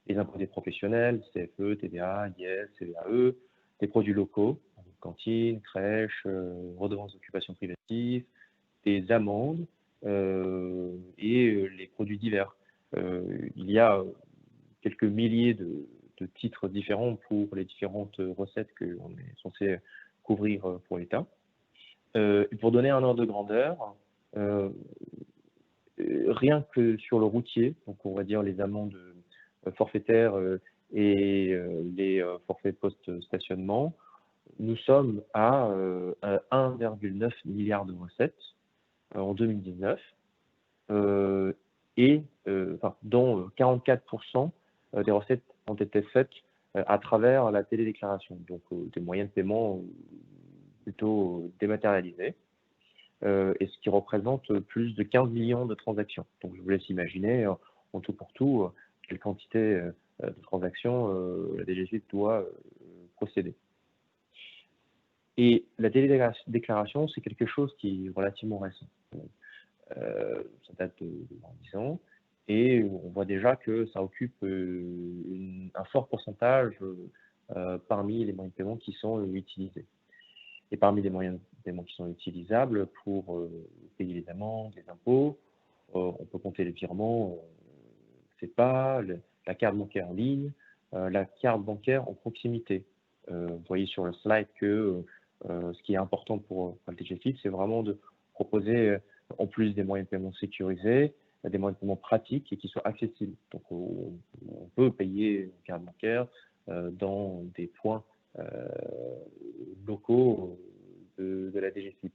les impôts des professionnels, CFE, TVA, IS, CVAE, des produits locaux, cantines, crèches, redevances d'occupation privative, des amendes et les produits divers. Il y a quelques milliers de titres différents pour les différentes recettes qu'on est censé couvrir pour l'État. Pour donner un ordre de grandeur, rien que sur le routier, donc on va dire les amendes forfaitaires et les forfaits post-stationnement, nous sommes à 1,9 milliard de recettes en 2019, dont 44% des recettes ont été faites à travers la télédéclaration, donc des moyens de paiement plutôt dématérialisés, et ce qui représente plus de 15 millions de transactions. Donc je vous laisse imaginer en tout pour tout quelle quantité de transactions la DGFIP doit procéder. Et la télédéclaration, c'est quelque chose qui est relativement récent. Ça date de 10 ans, et on voit déjà que ça occupe un fort pourcentage parmi les moyens de paiement qui sont utilisés. Et parmi les moyens de paiement qui sont utilisables pour payer les amendes, les impôts, on peut compter les virements, CEPA, la carte bancaire en ligne, la carte bancaire en proximité. Vous voyez sur le slide que ce qui est important pour le DGFIP, c'est vraiment de proposer, en plus des moyens de paiement sécurisés, des moyens de paiement pratiques et qui soient accessibles. Donc on peut payer une carte bancaire dans des points locaux de la DGFIP.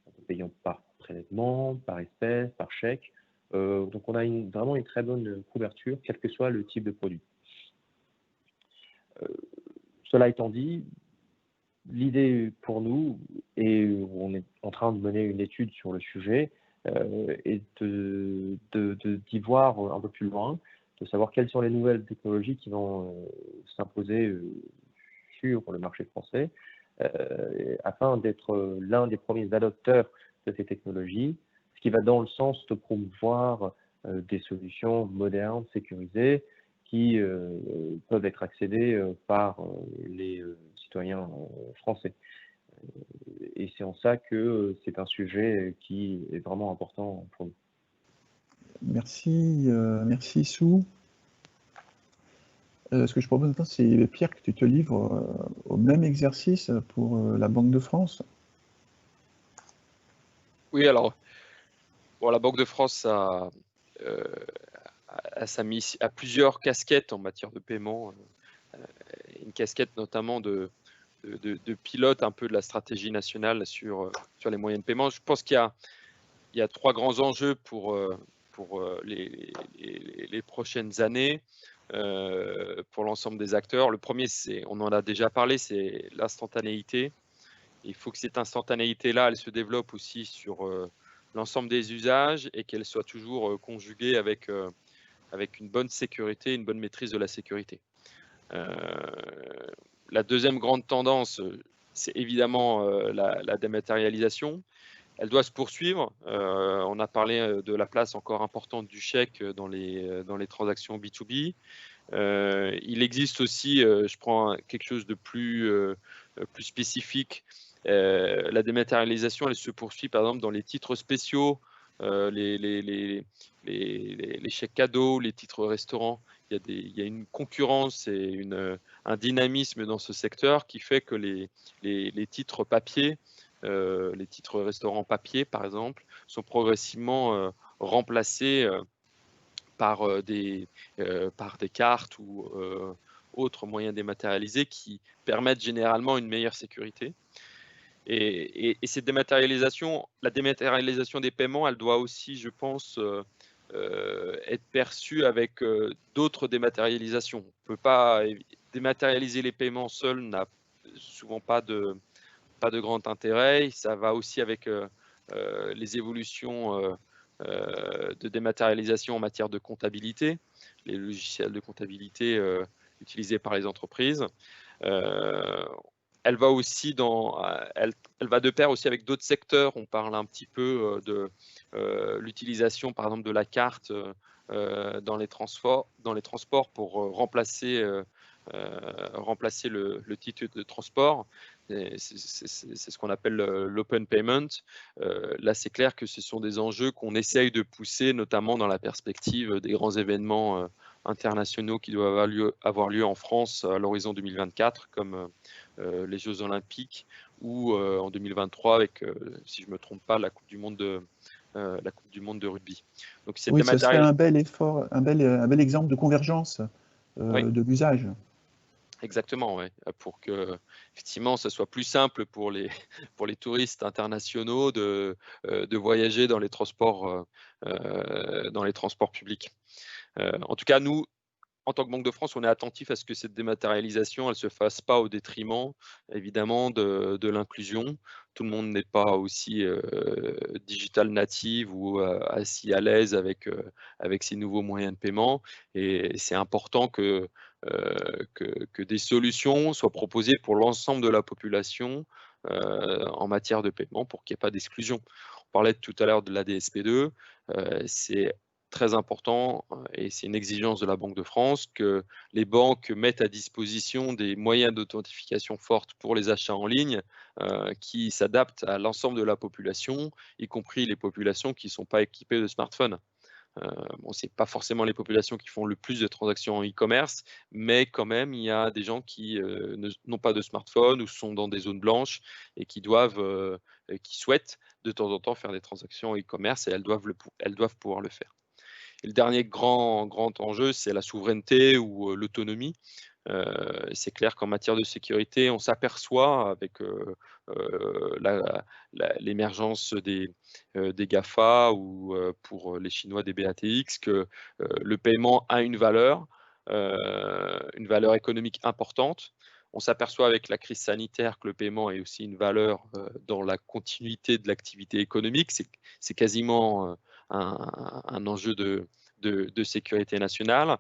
On peut payer par prélèvement, par espèce, par chèque. Donc on a vraiment une très bonne couverture, quel que soit le type de produit. Cela étant dit, l'idée pour nous, et on est en train de mener une étude sur le sujet, est d'y voir un peu plus loin, de savoir quelles sont les nouvelles technologies qui vont s'imposer sur le marché français, afin d'être l'un des premiers adopteurs de ces technologies, ce qui va dans le sens de promouvoir des solutions modernes, sécurisées, qui peuvent être accédées par les citoyens français. Et c'est en ça que c'est un sujet qui est vraiment important pour nous. Merci, merci Sue. Ce que je propose maintenant, c'est Pierre, que tu te livres au même exercice pour la Banque de France. Oui, alors, bon, la Banque de France a à plusieurs casquettes en matière de paiement, une casquette notamment de pilote un peu de la stratégie nationale sur les moyens de paiement. Je pense qu'il y a 3 grands enjeux pour les prochaines années pour l'ensemble des acteurs. Le premier, on en a déjà parlé, c'est l'instantanéité. Il faut que cette instantanéité-là, elle se développe aussi sur l'ensemble des usages et qu'elle soit toujours conjuguée avec une bonne sécurité, une bonne maîtrise de la sécurité. La deuxième grande tendance, c'est évidemment la dématérialisation. Elle doit se poursuivre. On a parlé de la place encore importante du chèque dans les transactions B2B. Il existe aussi, je prends quelque chose de plus spécifique, la dématérialisation, elle se poursuit par exemple dans les titres spéciaux, les chèques cadeaux, les titres restaurants. Il y a une concurrence et un dynamisme dans ce secteur qui fait que les titres papier, les titres restaurants papier par exemple, sont progressivement remplacés par des cartes ou autres moyens dématérialisés qui permettent généralement une meilleure sécurité. Et cette dématérialisation, la dématérialisation des paiements, elle doit aussi, je pense, être perçue avec d'autres dématérialisations. On ne peut pas dématérialiser les paiements seuls, n'a souvent pas de grand intérêt. Ça va aussi avec les évolutions de dématérialisation en matière de comptabilité, les logiciels de comptabilité utilisés par les entreprises. Elle va aussi elle va de pair aussi avec d'autres secteurs. On parle un petit peu de l'utilisation, par exemple, de la carte dans les transports pour remplacer le titre de transport. C'est ce qu'on appelle l'open payment. Là, c'est clair que ce sont des enjeux qu'on essaye de pousser, notamment dans la perspective des grands événements internationaux qui doivent avoir lieu en France à l'horizon 2024, comme les Jeux Olympiques, ou en 2023 avec, si je ne me trompe pas, la Coupe du Monde de rugby. Donc, oui, ce serait un bel effort, un bel exemple de convergence de l'usage. Exactement, ouais. Pour que effectivement, ce soit plus simple pour les touristes internationaux de voyager dans les transports publics. En tout cas, nous, en tant que Banque de France, on est attentif à ce que cette dématérialisation, elle ne se fasse pas au détriment, évidemment, de l'inclusion. Tout le monde n'est pas aussi digital native ou assis à l'aise avec ces nouveaux moyens de paiement. Et c'est important que des solutions soient proposées pour l'ensemble de la population en matière de paiement pour qu'il n'y ait pas d'exclusion. On parlait tout à l'heure de l'ADSP2, c'est très important et c'est une exigence de la Banque de France que les banques mettent à disposition des moyens d'authentification fortes pour les achats en ligne qui s'adaptent à l'ensemble de la population, y compris les populations qui ne sont pas équipées de smartphones. Bon, ce n'est pas forcément les populations qui font le plus de transactions en e-commerce, mais quand même, il y a des gens qui n'ont pas de smartphone ou sont dans des zones blanches et qui souhaitent de temps en temps faire des transactions en e-commerce et elles doivent pouvoir le faire. Et le dernier grand enjeu, c'est la souveraineté ou l'autonomie. C'est clair qu'en matière de sécurité, on s'aperçoit avec l'émergence des GAFA ou pour les Chinois des BATX que le paiement a une valeur économique importante. On s'aperçoit avec la crise sanitaire que le paiement est aussi une valeur dans la continuité de l'activité économique. C'est quasiment un enjeu de sécurité nationale.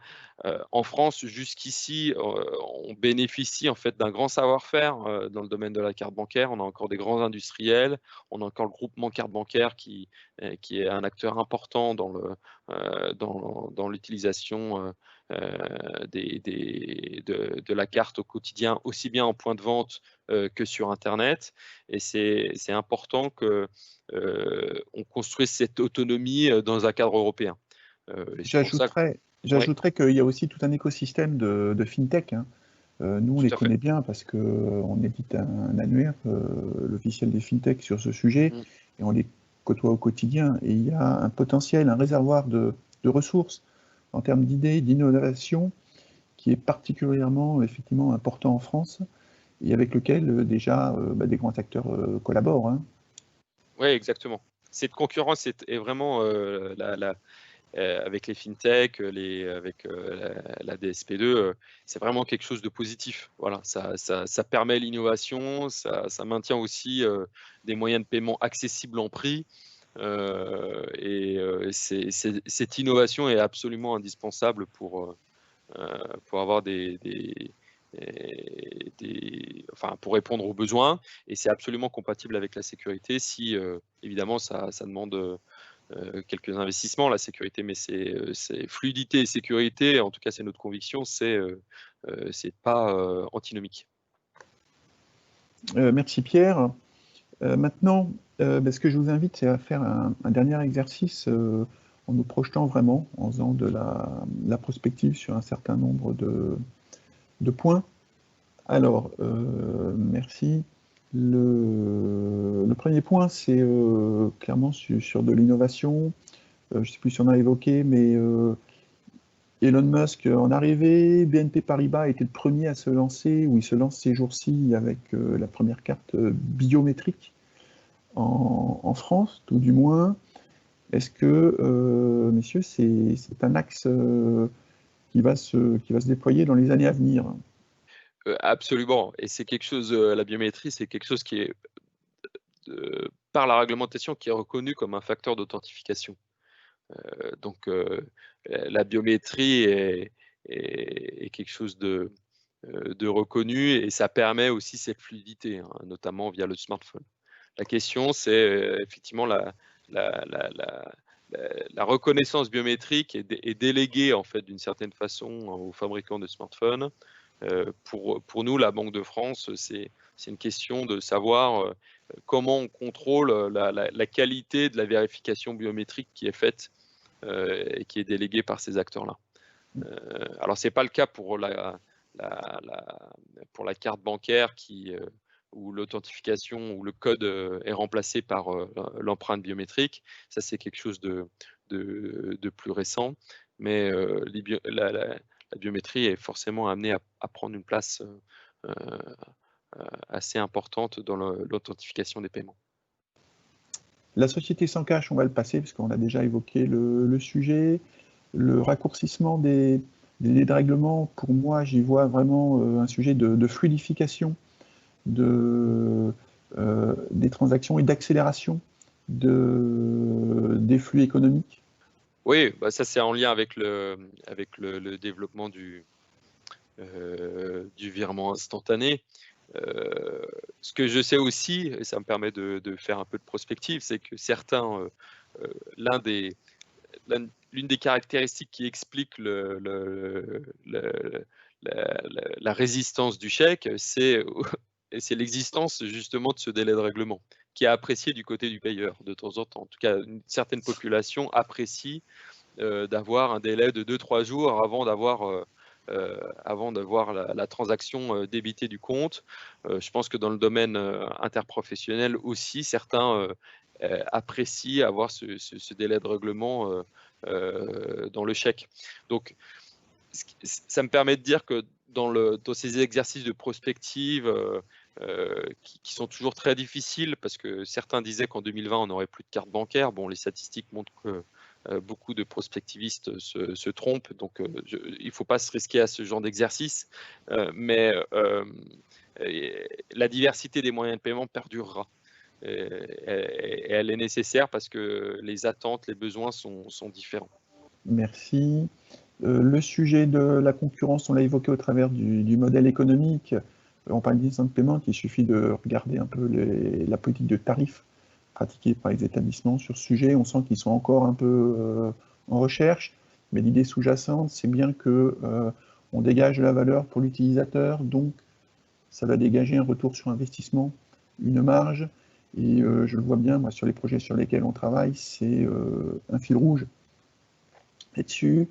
En France, jusqu'ici, on bénéficie en fait d'un grand savoir-faire dans le domaine de la carte bancaire. On a encore des grands industriels, on a encore le groupement carte bancaire qui est un acteur important dans l'utilisation de la carte au quotidien, aussi bien en point de vente que sur Internet. Et c'est important qu'on construise cette autonomie dans un cadre européen. J'ajouterais qu'il y a aussi tout un écosystème de FinTech. Hein. Nous, on les connaît bien parce qu'on édite un annuaire logiciel des FinTech sur ce sujet et on les côtoie au quotidien. Et il y a un potentiel, un réservoir de de ressources, en termes d'idées, d'innovation, qui est particulièrement effectivement important en France et avec lequel déjà des grands acteurs collaborent. Hein. Oui, exactement. Cette concurrence est vraiment avec les fintech, avec la DSP2, c'est vraiment quelque chose de positif. Voilà, ça permet l'innovation, ça maintient aussi des moyens de paiement accessibles en prix. Cette innovation est absolument indispensable pour avoir enfin, pour répondre aux besoins, et c'est absolument compatible avec la sécurité si évidemment ça demande quelques investissements, la sécurité, mais c'est fluidité et sécurité, en tout cas c'est notre conviction, c'est pas antinomique. Merci Pierre. Maintenant, ce que je vous invite, c'est à faire un dernier exercice en nous projetant vraiment, en faisant de la prospective sur un certain nombre de points. Alors, merci. Le premier point, c'est clairement sur de l'innovation. Je ne sais plus si on a évoqué, mais Elon Musk en arrivée, BNP Paribas était le premier à se lancer, ou il se lance ces jours-ci avec la première carte biométrique en France, tout du moins. Est-ce que, messieurs, c'est un axe qui va se déployer dans les années à venir? Absolument, et c'est quelque chose, la biométrie, c'est quelque chose qui est, par la réglementation, qui est reconnu comme un facteur d'authentification. Donc, la biométrie est quelque chose de reconnu, et ça permet aussi cette fluidité, hein, notamment via le smartphone. La question, c'est effectivement la reconnaissance biométrique est déléguée en fait d'une certaine façon aux fabricants de smartphones. Pour nous, la Banque de France, c'est une question de savoir comment on contrôle la qualité de la vérification biométrique qui est faite et qui est déléguée par ces acteurs-là. Alors, ce n'est pas le cas pour la carte bancaire où l'authentification, où le code est remplacé par l'empreinte biométrique. Ça, c'est quelque chose de plus récent. Mais la biométrie est forcément amenée à prendre une place assez importante dans l'authentification des paiements. La société sans cash, on va le passer parce qu'on a déjà évoqué le sujet. Le raccourcissement des délais de règlement, pour moi, j'y vois vraiment un sujet de fluidification des transactions et d'accélération des flux économiques. Oui, ça c'est en lien avec le développement du virement instantané. Ce que je sais aussi, et ça me permet de faire un peu de prospective, c'est que certains, l'une des caractéristiques qui explique la résistance du chèque, c'est l'existence justement de ce délai de règlement, qui est apprécié du côté du payeur de temps en temps. En tout cas, une certaine population apprécie d'avoir un délai de 2-3 jours avant d'avoir la transaction débitée du compte. Je pense que dans le domaine interprofessionnel aussi, certains apprécient avoir ce délai de règlement dans le chèque. Donc, ça me permet de dire que dans ces exercices de prospective qui sont toujours très difficiles, parce que certains disaient qu'en 2020, on n'aurait plus de carte bancaire. Bon, les statistiques montrent que beaucoup de prospectivistes se trompent, donc il ne faut pas se risquer à ce genre d'exercice, mais la diversité des moyens de paiement perdurera. Et elle est nécessaire parce que les attentes, les besoins sont différents. Merci. Le sujet de la concurrence, on l'a évoqué au travers du modèle économique. On parle d'instant de paiement, il suffit de regarder un peu la politique de tarifs pratiquée par les établissements sur ce sujet. On sent qu'ils sont encore un peu en recherche, mais l'idée sous-jacente, c'est bien que on dégage de la valeur pour l'utilisateur, donc ça va dégager un retour sur investissement, une marge, et je le vois bien, moi, sur les projets sur lesquels on travaille, c'est un fil rouge là-dessus.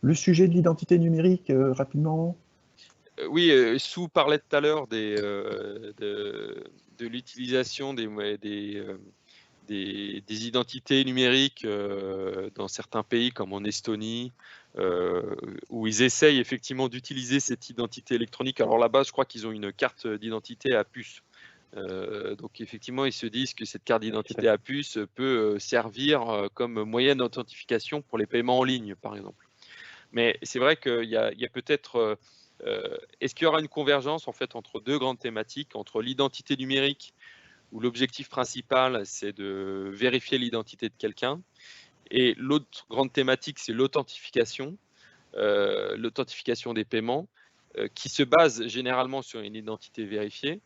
Le sujet de l'identité numérique, rapidement. Oui, Sue parlait tout à l'heure de l'utilisation des des identités numériques dans certains pays comme en Estonie, où ils essayent effectivement d'utiliser cette identité électronique. Alors là-bas, je crois qu'ils ont une carte d'identité à puce. Donc effectivement, ils se disent que cette carte d'identité à puce peut servir comme moyen d'authentification pour les paiements en ligne, par exemple. Mais c'est vrai qu'il y a peut-être... est-ce qu'il y aura une convergence en fait entre deux grandes thématiques, entre l'identité numérique, où l'objectif principal, c'est de vérifier l'identité de quelqu'un, et l'autre grande thématique, c'est l'authentification des paiements, qui se base généralement sur une identité vérifiée,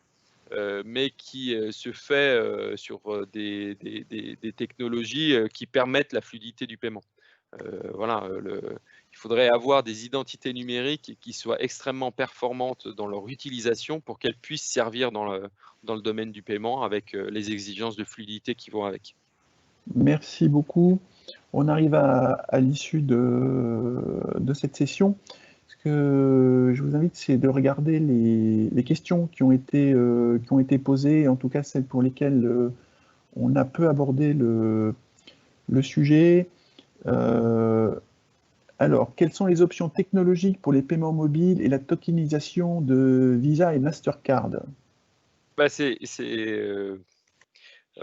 mais qui se fait sur des technologies qui permettent la fluidité du paiement. Voilà, il faudrait avoir des identités numériques qui soient extrêmement performantes dans leur utilisation pour qu'elles puissent servir dans le domaine du paiement avec les exigences de fluidité qui vont avec. Merci beaucoup. On arrive à l'issue de cette session. Ce que je vous invite, c'est de regarder les questions qui ont été posées, en tout cas celles pour lesquelles on a peu abordé le sujet. Alors, quelles sont les options technologiques pour les paiements mobiles et la tokenisation de Visa et Mastercard? Bah, je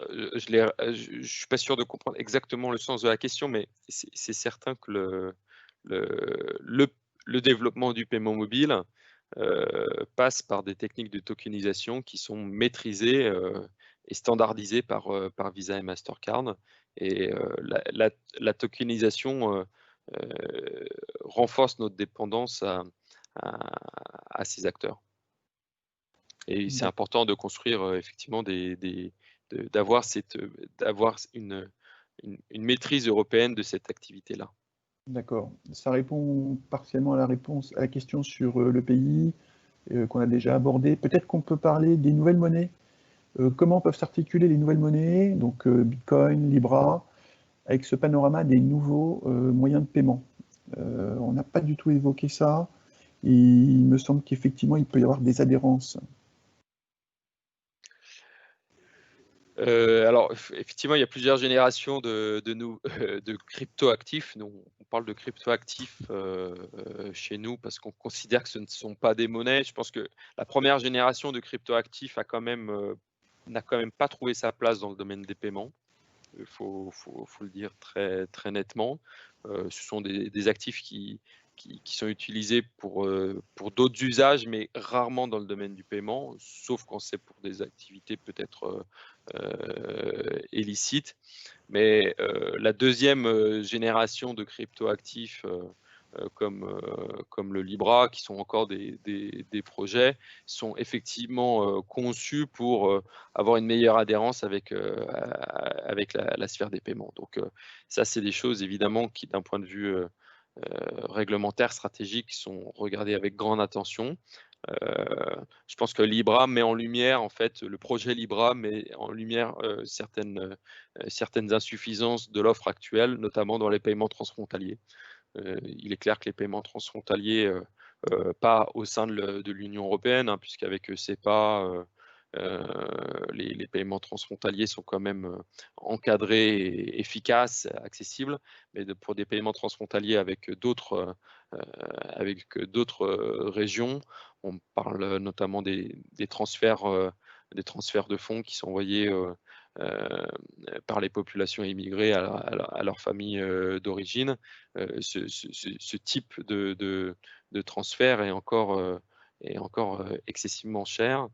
ne suis pas sûr de comprendre exactement le sens de la question, mais c'est certain que le développement du paiement mobile passe par des techniques de tokenisation qui sont maîtrisées et standardisées par Visa et Mastercard. Et la tokenisation renforce notre dépendance à ces acteurs. Et c'est important de construire effectivement d'avoir une maîtrise européenne de cette activité-là. D'accord. Ça répond partiellement à la question sur le pays qu'on a déjà abordé. Peut-être qu'on peut parler des nouvelles monnaies. Comment peuvent s'articuler les nouvelles monnaies, donc Bitcoin, Libra, avec ce panorama des nouveaux moyens de paiement? On n'a pas du tout évoqué ça. Et il me semble qu'effectivement, il peut y avoir des adhérences. Alors, effectivement, il y a plusieurs générations de crypto-actifs. Nous, on parle de crypto-actifs chez nous parce qu'on considère que ce ne sont pas des monnaies. Je pense que la première génération de crypto-actifs n'a quand même pas trouvé sa place dans le domaine des paiements. Il faut le dire très, très nettement. Ce sont des actifs qui sont utilisés pour d'autres usages, mais rarement dans le domaine du paiement, sauf quand c'est pour des activités peut-être illicites. Mais la deuxième génération de crypto-actifs comme le Libra, qui sont encore des projets, sont effectivement conçus pour avoir une meilleure adhérence avec la sphère des paiements. Donc ça, c'est des choses évidemment qui, d'un point de vue réglementaire, stratégique, sont regardées avec grande attention. Je pense que Libra met en lumière, en fait, le projet Libra met en lumière certaines insuffisances de l'offre actuelle, notamment dans les paiements transfrontaliers. Il est clair que les paiements transfrontaliers, pas au sein de l'Union européenne, hein, puisqu'avec CEPA, les paiements transfrontaliers sont quand même encadrés et efficaces, accessibles, mais pour des paiements transfrontaliers avec d'autres régions, on parle notamment des transferts de fonds qui sont envoyés par les populations immigrées à leur famille d'origine. Ce type de transfert est encore excessivement cher.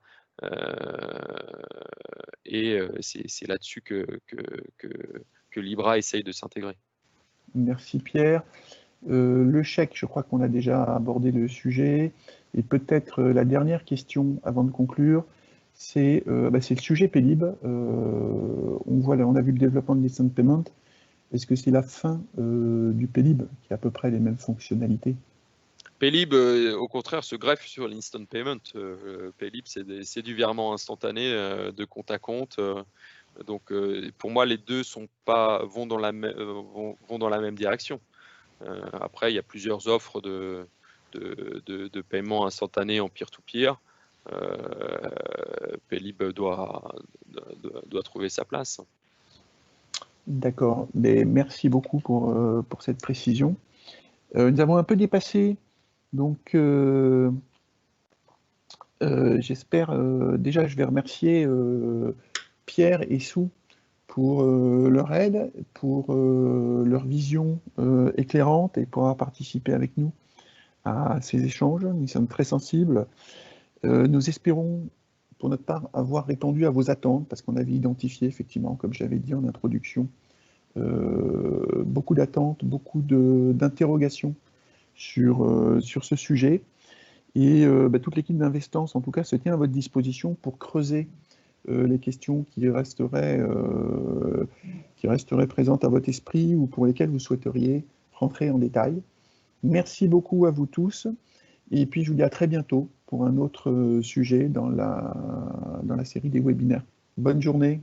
Et c'est là-dessus que Libra essaye de s'intégrer. Merci Pierre. Le chèque, je crois qu'on a déjà abordé le sujet. Et peut-être la dernière question avant de conclure, c'est le sujet Paylib. On a vu le développement de l'Instant Payment. Est-ce que c'est la fin du Paylib qui a à peu près les mêmes fonctionnalités? Paylib, au contraire, se greffe sur l'Instant Payment. Paylib, c'est du virement instantané de compte à compte. Donc, pour moi, les deux vont dans la même direction. Après, il y a plusieurs offres de paiement instantané en peer-to-peer. Paylib doit trouver sa place. D'accord, mais merci beaucoup pour cette précision. Nous avons un peu dépassé, donc j'espère, déjà je vais remercier Pierre et Sou pour leur aide, pour leur vision éclairante et pour avoir participé avec nous à ces échanges. Nous sommes très sensibles. Nous espérons, pour notre part, avoir répondu à vos attentes, parce qu'on avait identifié, effectivement, comme j'avais dit en introduction, beaucoup d'attentes, beaucoup d'interrogations sur ce sujet. Et toute l'équipe d'Investance, en tout cas, se tient à votre disposition pour creuser les questions qui resteraient présentes à votre esprit ou pour lesquelles vous souhaiteriez rentrer en détail. Merci beaucoup à vous tous. Et puis, je vous dis à très bientôt pour un autre sujet dans la série des webinaires. Bonne journée.